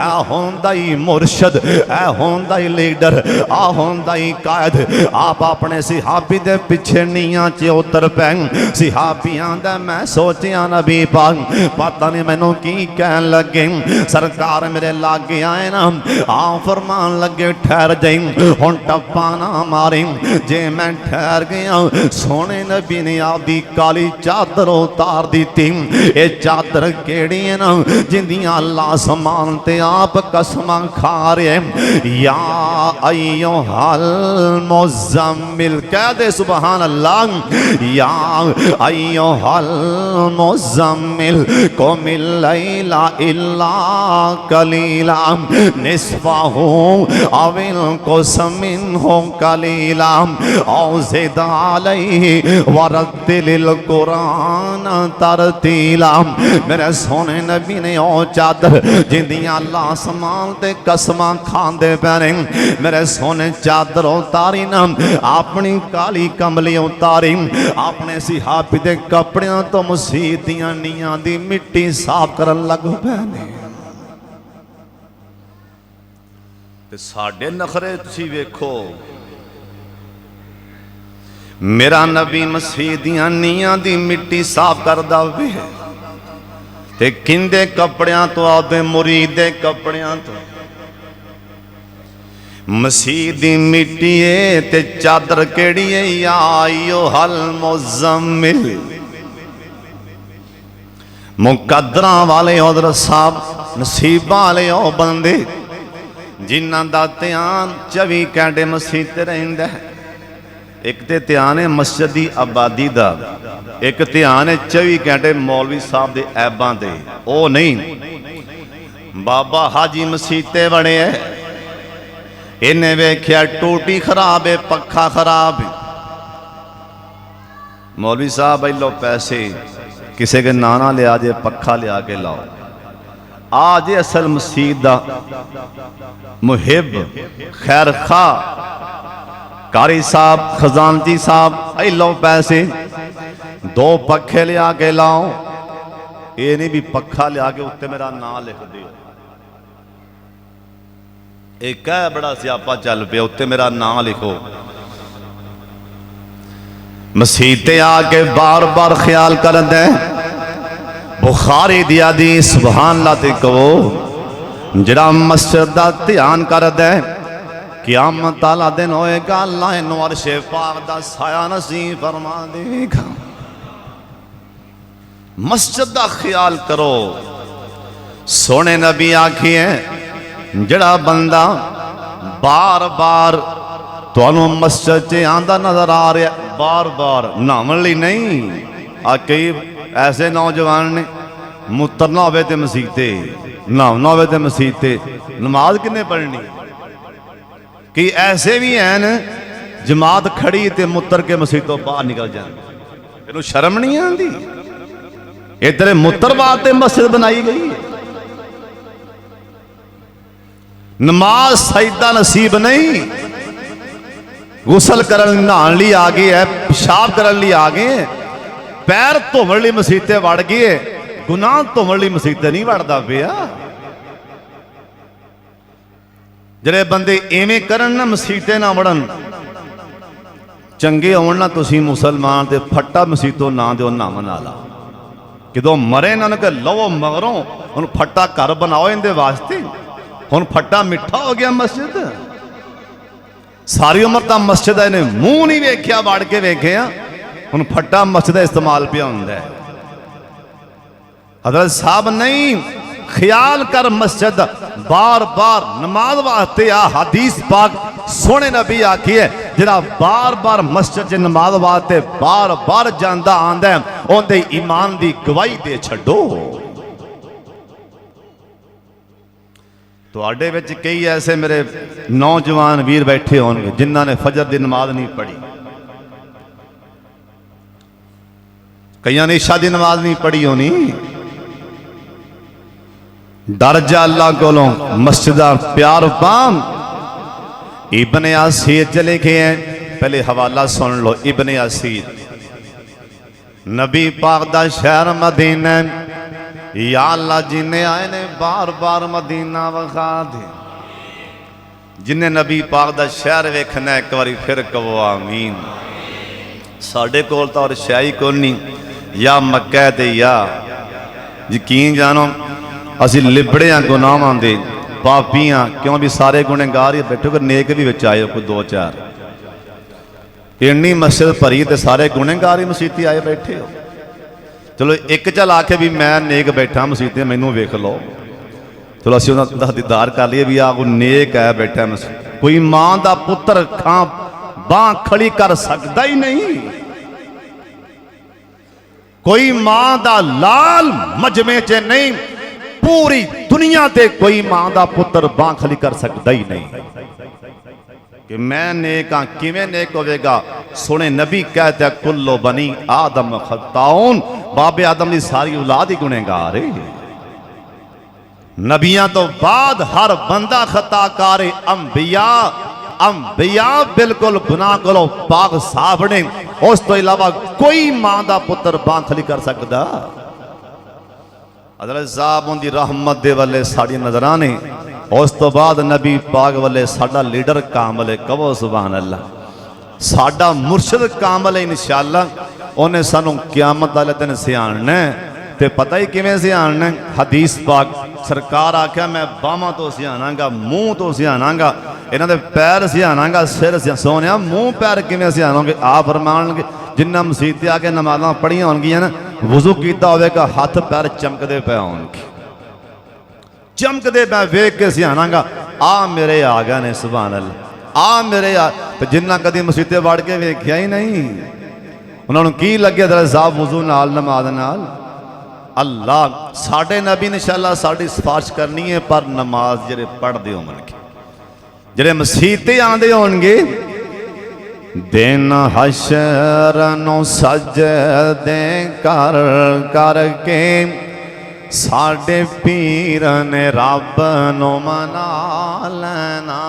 ऐ होंदा ही मुर्शद ऐ होंदा ही लीडर आ होंदा ही कायद आप अपने सहाबी दे पिछे नीयां च उतर पै सहाबियां दा मैं सोचिया नबी पाक पता नहीं मैनू की कहन लगे सरकार मेरे लागे आए ना आ फरमान लगे ठहर जाई हुण टप्पा ना मारी जे मैं ठहर गया सोने नबी ने आपदी काली चादर उतार दी ये चादर केड़ी है ना जिंदियां अल्लाह समान ते आप कसमां खा रहे या अय्युहल मुज़म्मिल कह दे सुभान अल्लाह या अय्युहल मुज़म्मिल कुमिल लैला इल्ला कलीला निस्फहु अविल कुसमिनहु कलीला औ ज़िद अलैहि वरत्तिलिल कुरान तरतीला मेरे सोने नबी ने ओ चादर जिंदियां अल्लाह समान ते कसमां खांदे पैने मेरे सोने चादर उतारी ना अपनी काली कमली उतारी अपने सहाबी दे कपड़ियां तो मसीह दियां नीयां दी मिट्टी साफ करन लग पैने ते साडे नखरे तुसीं वेखो मेरा नबी मसीह दियां नीयां दी मिट्टी साफ करदा वे ते किंदे कपड़ियां तो आदे मुरीद दे कपड़ियां तो मसीह दी मिट्टी है ते चादर केड़ी है या अय्युहल मुज़म्मिल मुकद्दरां वाले हज़रत साहब नसीबां वाले ओ बंदे जिन्हां दा ध्यान 24 घंटे मसीह ते रहिंदा है एक तो ध्यान है मस्जिद की आबादी का एक ध्यान है 24 घंटे मौलवी साहब के ऐबां ते ओ नहीं बाबा हाजी मसीते बने है इन्हें वेख्या टूटी खराब है पखा खराब है मौलवी साहब लो पैसे किसी के नाना लिया जे पखा लिया के लाओ आज असल मसीत का मुहिब खैर खा कारी साहब खजानची साहब आई लो पैसे 2 पखे लिया के लाओ ये नहीं भी पखा लिया के उत्ते मेरा नाम लिख दियो एक है बड़ा स्यापा चल पे उत्ते मेरा नाम लिखो मसीते आके बार बार ख्याल कर दे बुखारी दी हदीस सुभान अल्लाह ते कहो जरा मस्जिद दा ध्यान कर दे क़यामत वाला दिन होएगा अल्लाह इन्हू अर्शे पाक दा साया नसीब फरमा देगा मस्जिद दा ख्याल करो सोने नबी आखिए जड़ा बंदा बार बार तुहानू मस्जिद च आंदा नजर आ रहा बार बार नहावन लई नहीं आ कई ऐसे नौजवान ने मुतरना होवे ते मसीते, नहाना होवे ते मसीते, नमाज किन्ने पढ़नी। कि ऐसे भी हैं जमात खड़ी ते मुतर के मसीतों बाहर निकल जाए। इन्हू शर्म नहीं आती। इधर मुतर वास्ते मस्जिद बनाई गई है। नमाज सजदा नसीब नहीं, गुसल करन नहाने लिए आ गए है, पेशाब करने लिए आ गए, पैर धोवन लिए मसीते वड़ गए, गुनाह धोवन लिए मसीते नहीं वड़दा पिया। ਜਿਹੜੇ ਬੰਦੇ ਐਵੇਂ ਕਰਨ ਨਾ ਮਸੀਤੇ ਨਾ ਵੜਨ, ਚੰਗੇ ਹੋਣ ਨਾ ਤੁਸੀਂ ਮੁਸਲਮਾਨ ਤੇ ਫੱਟਾ ਮਸੀਤੋਂ ਨਾ ਦਿਓ ਨਾਮ ਨਾਲਾ। ਕਿਦੋਂ ਮਰੇ ਇਹਨਾਂ ਨੇ ਕਿ ਲਵੋ ਮਗਰੋਂ ਹੁਣ ਫੱਟਾ ਘਰ ਬਣਾਓ ਇਹਦੇ ਵਾਸਤੇ। ਹੁਣ ਫੱਟਾ ਮਿੱਠਾ ਹੋ ਗਿਆ ਮਸਜਿਦ। ਸਾਰੀ ਉਮਰ ਤਾਂ ਮਸਜਿਦ ਇਹਨੇ ਮੂੰਹ ਨਹੀਂ ਵੇਖਿਆ, ਵੜ ਕੇ ਵੇਖਿਆ। ਹੁਣ ਫੱਟਾ ਮਸਜਿਦ ਦਾ ਇਸਤੇਮਾਲ ਪਿਆ ਹੁੰਦਾ ਹੈ। हजरत साहब नहीं, ख्याल कर मस्जिद बार बार नमाज वास्ते आ हदीस पाक सोने नबी आखी है, जिहड़ा बार बार मस्जिद च नमाज वास्ते बार बार जांदा आंदा है, उहदे ईमान दी गवाही दे छड्डो। तुहाडे विच कई ऐसे मेरे नौजवान वीर बैठे होणगे जिन्हां ने फजर दी नमाज नहीं पढ़ी, कईयां ने इशा दी नमाज नहीं पढ़ी होनी। डर जा अल्लाह कोलों, मस्जिदा प्यार पाम। इब्ने असीर च लिखे हैं, पहले हवाला सुन लो। इब्ने असीर नबी पाक दा शहर मदीना, या अल्लाह जिन्हें आए ने बार बार मदीना विखा दे। जिन्हें नबी पाक दा शहर वेखना एक बारी फिर कहो आमीन। साडे कोल तां और शाही कोई नहीं, या मक्का ते या यकीन जानो असी लिबड़े हाँ गुनाहां दे, पापी हाँ। क्यों भी सारे गुनेगार ही बैठो, कर नेक भी विच आए कोई दो चार। इन्नी मस्जिद भरी तो सारे गुनेगार ही मसीती आए बैठे हो। चलो एक चल आके भी मैं नेक बैठा मसीते, मैनू वेख लो। चलो असीं उहदा दीदार कर लिए भी आ कोई नेक है बैठा मसीत। कोई मां दा पुत्र खां बांह खड़ी कर सकता ही नहीं। कोई मां दा लाल मजमे च नहीं, पूरी दुनिया ते कोई मां दा पुत्र बांह खली कर सकता ही नहीं। कि मैं नेक हाँ, किवें नेक होवेगा? सुने नबी कहते कुल्लो बनी आदम खताउन, बाबे आदम की सारी औलाद ही गुनेगार है। नबियां तो बाद हर बंदा खताकार है। अंबिया बिल्कुल गुनाह कोलों पाक साफ ने, उस तो इलावा कोई मां दा पुत्र बांह खली कर सकता। हज़रत साहब उनकी रहमत दे वाले साड़ी नजरां ने, उस तो बाद नबी पाक वाले साडा लीडर कामल है। कहो सुभान अल्लाह। साडा मुर्शिद कामल है इंशाअल्लाह। उन्हें सानू क़यामत वाले दिन सियाणना ते पता ही किवें सियाणना। हदीस पाक सरकार आख्या मैं बाहां तो सियाणांगा, मूँह तो सियाणांगा, इन्हां दे पैर सियाणांगा, सिर सोनिया मूँह पैर किवें सियाणोगे? आ फरमाणगे जिन्ना मसीते आके नमाज़ां पढ़ियां होणगियां ना, वज़ू कीता होवेगा, हाथ पैर चमकदे पे होणगे, चमकदे पे वेख के सियाणांगा आ मेरे आ गए ने। सुभान अल्लाह। आ मेरे आ। तो जिन्ना कदी मसीते वड़ के वेख्या ही नहीं, उन्होंने की लगे दर साहब वज़ू नाल नमाज नाल। अल्लाह साडे नबी ने इंशाअल्लाह साडी सिफारिश करनी है, पर नमाज जिहड़े पढ़दे होणगे, जिहड़े मसीते आंदे होणगे, दिन हशर नूं सजदे कर करके साडे पीर ने रब नूं मना लेना।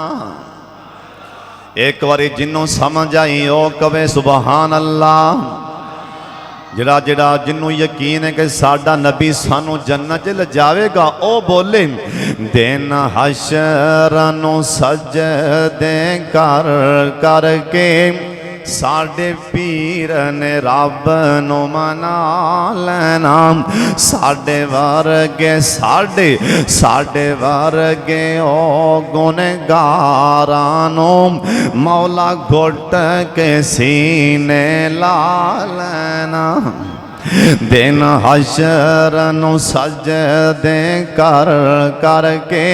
एक बारी जिन्हों समझ आई ओ कवे सुबहान अल्लाह। जिहड़ा जिहड़ा जिन्हों यकीन है कि साडा नबी सानू जन्नत च ले जावेगा, ओ बोले दिन हशर नूं सजदे कर करके साडे पीर ने रब नूं मना लेना। साडे वर्गे साडे वर्गे ओ गुनहगारां नूं मौला घुट के सीने ला लेना। दिन हशर नूं सजदे कर करके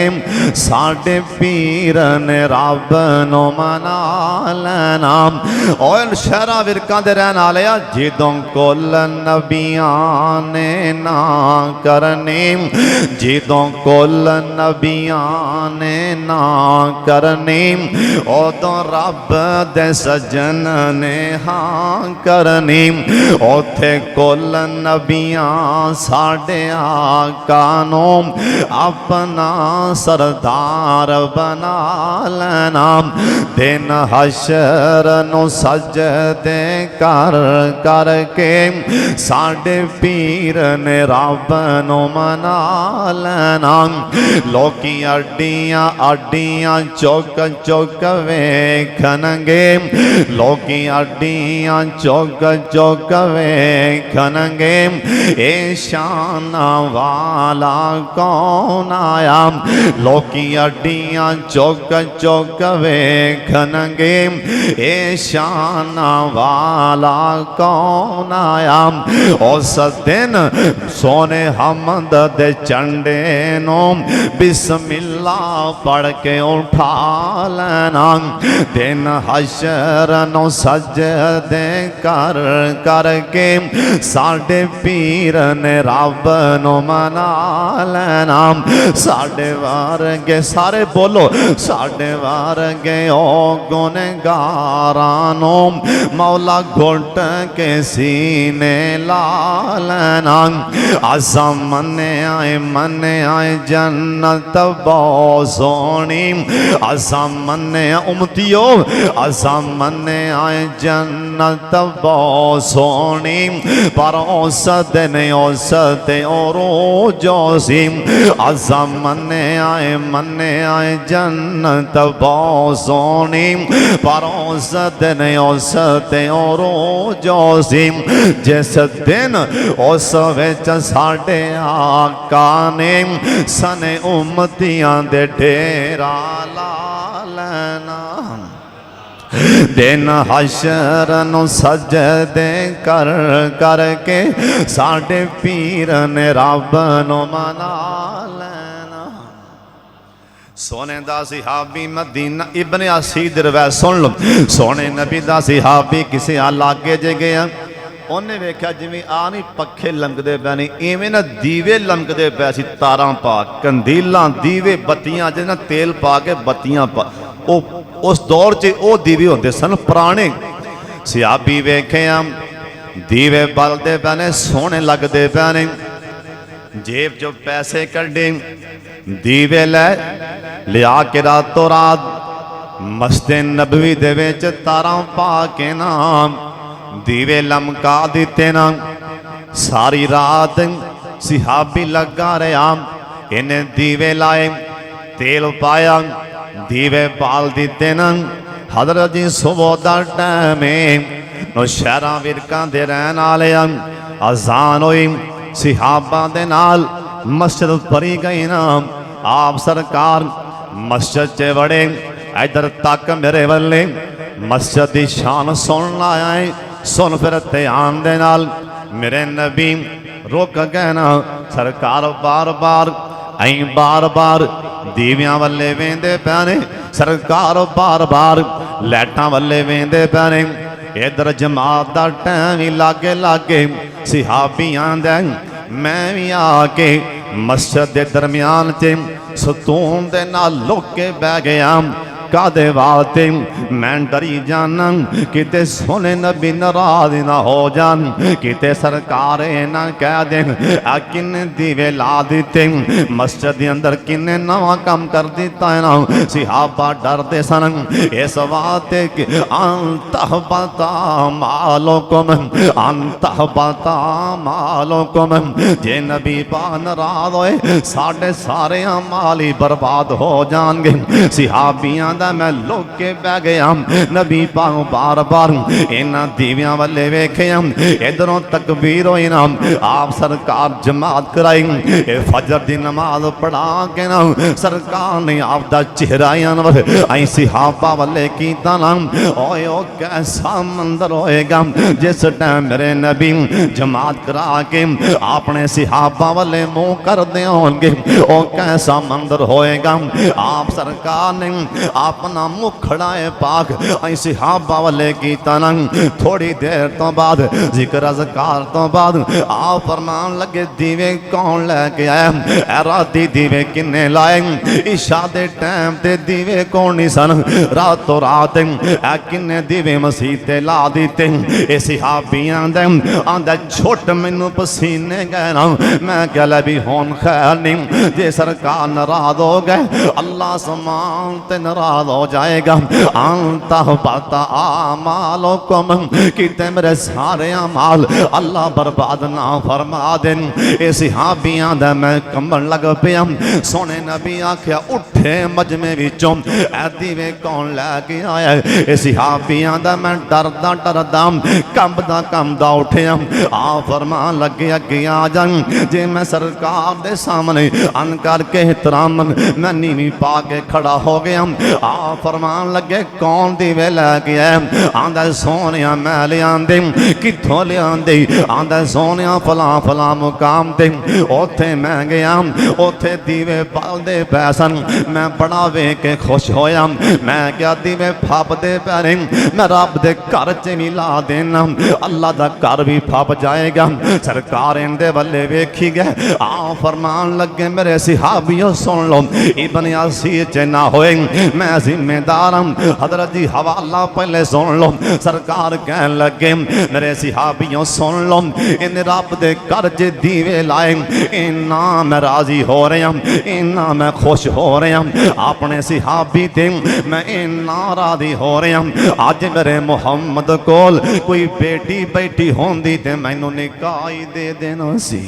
साडे पीर ने रब नूं मना लेना। और शहरा विरकां दे रहन वाले जिदों कुल नबियां ने ना करनी, जिदों कुल नबियां ने ना करनी, उदों रब दे सजन ने हाँ करनी। उथे कुल नबियां साडे आका नूं अपना सरदार बना लेना। दिन हशर नूं सजदे कर करके साडे पीर ने रब नूं मना लेना। लोकी अड्डियां अड्डियां चुक चुक वेखणगे, लोकी अड्डियां चुक चुक वेखणगे ए शान वाला कौन आया। लोकी अड्डियां चुक चुक वेखणगे ए शान वाला कौन आया। उस दिन सोने हमद दे चंडे नूं बिस्मिल्ला पढ़ के उठा लेना। दिन हशर नूं सजदे कर करके साडे पीर ने रब नूं मना लेना। साडे वर्गे सारे बोलो, साडे वर्गे ओ गुनहगारां नूं मौला घुट के सीने ला लेना। असां मन्ने आए जन्नत बहुत सोहनी, असां मन्ने उमतियो, असां मन्ने आए जन्नत बहुत सोहनी, पर उस दिन उस ते रोज सी। असां मन्ने आए जन्नत बहुत सोहनी, पर उस दिन उस ते रोज सी। जिस दिन उस विच साडे आका ने सने उम्मतियां दे डेरा ला लेना। दिन हशर नूं सजदे कर करके साडे पीर ने रब नूं मना लेना। सोने दा सिहाबी मदीना इब्ने असीद रवैत सुन लो। सोने नबी दा सिहाबी किसी लागे जे गया, उन्हें वेख्या जिवें आ नहीं पखे लंघदे पए ने, इवें ना दीवे लंघदे पए सी, तारां पा कंदीलां दीवे बत्तियां जिह ना तेल पा के बत्तियां पा। उस दौर च वो दीवे होंदे सन पुराने। सियाबी वेख्या दीवे बलदे पे ने, सोहने लगदे पे ने। जेब चो पैसे कड्ढे, दीवे लिया के रातों रात मस्जिद नबवी दे विच तारां पा के ना दीवे लमका दिते ना। सारी रात सिहाबी लगा रहा, इन्हें दीवे लाए, तेल पाया, दीवे बाल दिते ना। हजरत जी सुबह दा टाइम नो शहरां विरकां दे रहन वाले अजान हुई, सिहाबा दे नाल मस्जिद भरी गई ना। आप सरकार मस्जिद च वड़े, इधर तक मेरे वल्ले मस्जिद की शान सुन आया है। सुन फिर ध्यान दे नाल मेरे नबी रुक गए ना। सरकार बार बार बार बार दीवियां वल्ले वेंदे पैने, सरकार बार बार लाइटां वल्ले वेंदे पैने। इधर जमात दा टाइम ही लागे लागे, सिहाबियां दे मैं भी आके मस्जिद दे दरम्यान च सतून दे नाल लुक के बह गया। कादे वास्ते मैं डरी जाना किते सोने नबी नाराज ना हो जान, किते सरकार ना कह दे आ किन्ने दीवे ला दिते मस्जिद के अंदर, किन्ने नवा काम कर दिता है ना। सिहाबा डरते सन इस वास्ते कि अंतहबता मालुकुम, अंतहबता मालुकुम, जे नबी पा नाराज होए साढ़े सारे माल ही बर्बाद हो जाएंगे। सिहाबियां आंदा मैं लुक के बह गया। नबी पाक बार बार इन्हां दीवियां वाले वेखिया, इधरों तकबीर होई ना, आप सरकार जमात कराई, फजर दी नमाज पढ़ा के ना सरकार ने आपदा चेहरा अनवर आई सिहाबा वाले कीता ना। ओए ओ कैसा मंदर होएगा जिस टाइम मेरे नबी जमात करा के अपने सिहाबा वाले मुंह कर दे होंगे, ओ कैसा मंदर होएगा। आप सरकार ने अपना मुखड़ाए पाक आई सिहाबा वाले कीता ना। थोड़ी देर तो बाद जिक्र अज़कार तो बाद आप फरमान लगे दीवे कौन लेके आया, राती दीवे किन्ने लाए, इशा दे टाइम ते दीवे कौन नहीं सन, रातों रात किन्ने दीवे मसीते ला दिते। ए सिहाबियां दे आंदा छुट मैनू पसीने गए ना। मैं कह लै भी होन खैर नहीं, जे सरकार नाराज हो गए अल्लाह समान ते नाराज हो जाएगा। आंता पता आमालो कम किते मेरे सारे अमाल अल्लाह बर्बाद ना फरमा देन। ए सिहाबियां दा मैं कंबन लग पिया। सोने नबी आख्या उठे मजमे विचों ऐ दीवे कौन लैके आया। ए सिहाबियां दा मैं डरदा डरदा कंबदा उठिया। आ फरमान लगे अगे आ जा, जे मैं सरकार दे सामने अन करके एहतराम मैं नीवी पा के खड़ा हो गया। आ फरमान लगे कौन दीवे लैके आया। आंदा सोने मैं लियांदे, कित्थों लियांदे, आंदा सोने फला फला मुकाम ते ओथे मैं गया, ओथे दीवे बलदे पैसन। मैं बड़ा वेख के खुश होया। मैं क्या दीवे फपदे पैरे, मैं रब दे घर च भी ला देना, अल्लाह दा घर भी फप जाएगा। सरकार इंदे वल्ले वेखी गए। आ फरमान लगे मेरे सिहाबियों सुन लो, इब्न यासीर च ना होए मैं जिम्मेदार हूं। हजरत जी हवाला पहले सुन लो। सरकार कह लगे मेरे सिहाबियों सुन लो, इन रब दे घर च दीवे लाए, इन्ना मैं राजी हो रहा, इन्ना मैं खुश हो रहा। अपने सिहाबी ते मैं इन्ना राजी हो रहा। अज मेरे मुहम्मद कोल कोई बेटी बैठी होंदी ते मैनू निकाह ही दे देना सी।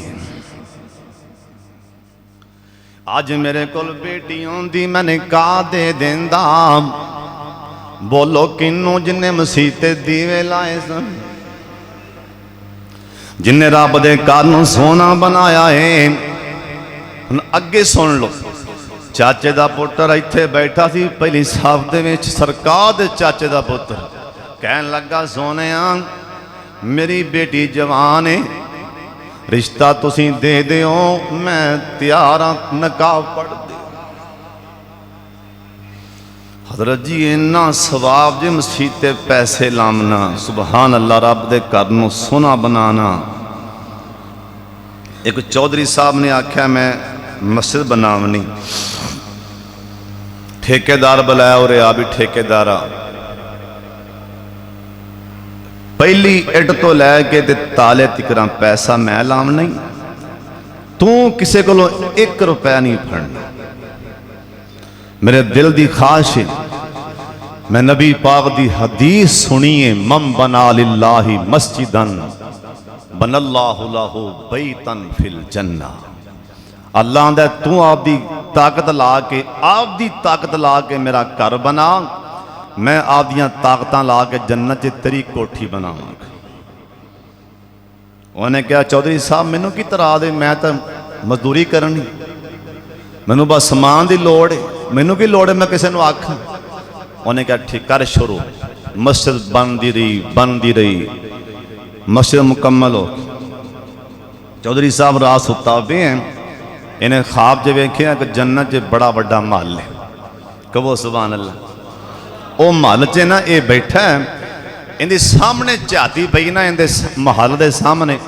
अज मेरे कोल बेटी होंदी मैं निकाह दे देंदा। बोलो किन्नू जिन्ने मसीते दीवे लाए सन, जिन्ने रब दे घर नूं सोना बनाया है। अगे सुन लो, चाचे दा पुत्र इत्थे बैठा सी पहली साफ दे विच, सरकार दे चाचे दा पुत्र कहन लगा सोने मेरी बेटी जवान है, रिश्ता तुसी दे दिओ, मैं तैयार हाँ नकाह पढ़ दे। हजरत जी इन्ना सवाब जे मसीते पैसे लामना, सुबहान अल्लाह, रब दे घर नूं सोना बनाना। एक चौधरी साहब ने आख्या मैं मस्जिद बनावनी, ठेकेदार बुलाया और आ भी ठेकेदार पहली इट तो लैके ते ताले तिकरा पैसा मैं लावना ही, तू किसी को 1 रुपया नहीं फड़ना। मेरे दिल की ख्वाहिश है मैं नबी पाक दी हदीस सुनिए, मम बना लिल्लाहि मस्जिदन बनल्लाहु लहू बैतन फिल जन्ना। अल्लाह आंदा तू आपदी ताकत ला के, आपदी ताकत ला के मेरा घर बना, मैं आपदियां ताकत ला के जन्नत च तेरी कोठी बनावांगा। उन्हें कहा चौधरी साहब मैनू की तरा दे, मैं तो मजदूरी करनी, मैनू बस समान की लोड़ है, मैनू की लोड़ है मैं किसी को आखा। उन्हें कहा ठीक कर शुरू। मस्जिद बनती रही, मस्जिद मुकम्मल हो। चौधरी साहब रात सुता पे हैं, इन्हें ख्वाब च वेख्या कि जन्नत च बड़ा वड्डा महल है। कहो सुभान अल्लाह। वो महल च ना ये बैठा है, इनके सामने झाती पई ना, इनके महल के सामने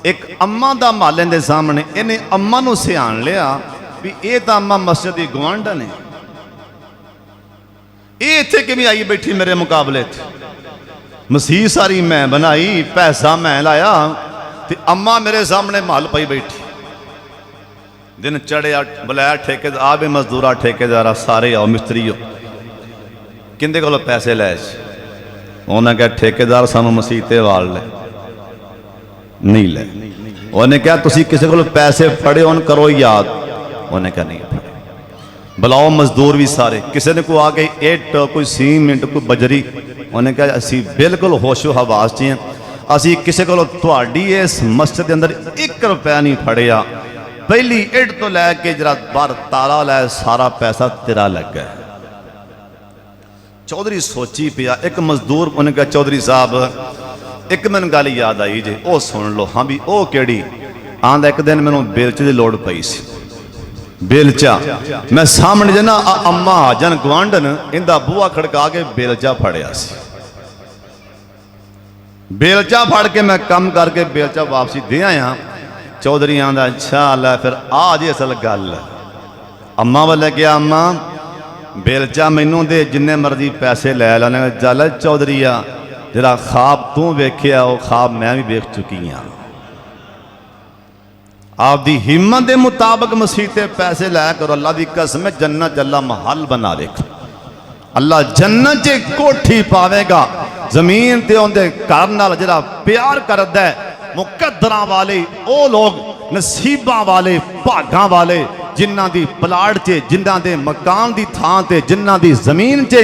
एक अम्मा का महल इनके सामने। इन्हें अम्मा नूं सियाण लिया भी ये तो अम्मा मस्जिद की गुआंढन है, ये इत्थे किवें आई बैठी मेरे मुकाबले। मसीह सारी मैं बनाई, पैसा मैं लाया, ते अम्मा मेरे सामने महल पई बैठी। दिन चढ़िया, बुलाया ठेकेदार, आ भी मजदूरा ठेकेदार सारे आओ, मिस्त्री हो, किंदे कोलों पैसे लै। उन्हें कहा ठेकेदार सानू मसीते वाल ले, नहीं ले। उन्हें कहा तुसी किसी को पैसे फड़े उन करो याद, उन्हें कहा नहीं फड़े। बुलाओ मजदूर भी सारे। किसी ने कोई आ गई इट, कोई सीमेंट, कोई बजरी, उन्हें कहा असी बिल्कुल होशो हवास च हैं, असी किसी को तुहाडी इस मस्जिद के अंदर 1 रुपया नहीं फड़िया, पहली इट तो लैके जरा बाहर ताला लै सारा पैसा तेरा लगा है। चौधरी सोची पिया, एक मजदूर उन्हें कहा चौधरी साहब एक मैंने गल याद आई जे, वो सुन लो। हाँ भी वो केड़ी? आंदा एक दिन मैनू बेलचे की लोड़ पई सी, बेलचा मैं सामने जे ना अम्मा जन गवांढन इंदा बूहा खड़का के बेलचा फड़िया सी। बेलचा फड़ के मैं कम करके बेलचा वापसी दे आया। चौधरी आंदा अच्छा लै फिर आ जी असल गल। अम्मा वाले क्या अम्मा बेलचा मैनू दे, जिन्ने मर्जी पैसे लै लाने। चल चौधरी आ जरा खाब तू वेख्या वो खाब मैं भी वेख चुकी हाँ। आपदी हिम्मत के मुताबिक मसीह ते पैसे लाया करो। अल्लाह की कसम है जन्नत अल्लाह महल बना देगा। अल्लाह जन्नत च कोठी पावेगा। जमीन ते उनके घर नाल जरा प्यार करदा है, मुकद्दरां वाले वो लोग, नसीबां वाले, भागां वाले जिन्हां दी प्लाट च, जिन्हां दे मकान दी थां ते, जिन्हां दी जमीन च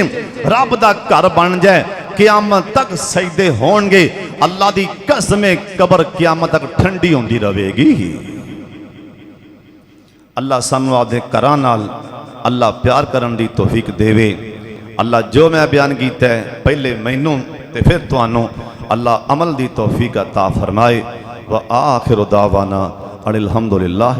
रब दा घर बन जाए, क़यामत तक सजदे होणगे। अल्लाह दी कसम कबर क़यामत तक ठंडी होंदी रहेगी। अल्लाह सानू आपदे घरां नाल अल्लाह प्यार करन दी तौफीक देवे। अल्लाह जो मैं बयान किया है पहले मैनू ते फिर तुहानू अल्लाह अमल दी तौफीक अता फरमाए। व आखिर दावाना अनिल हम्दुलिल्लाह।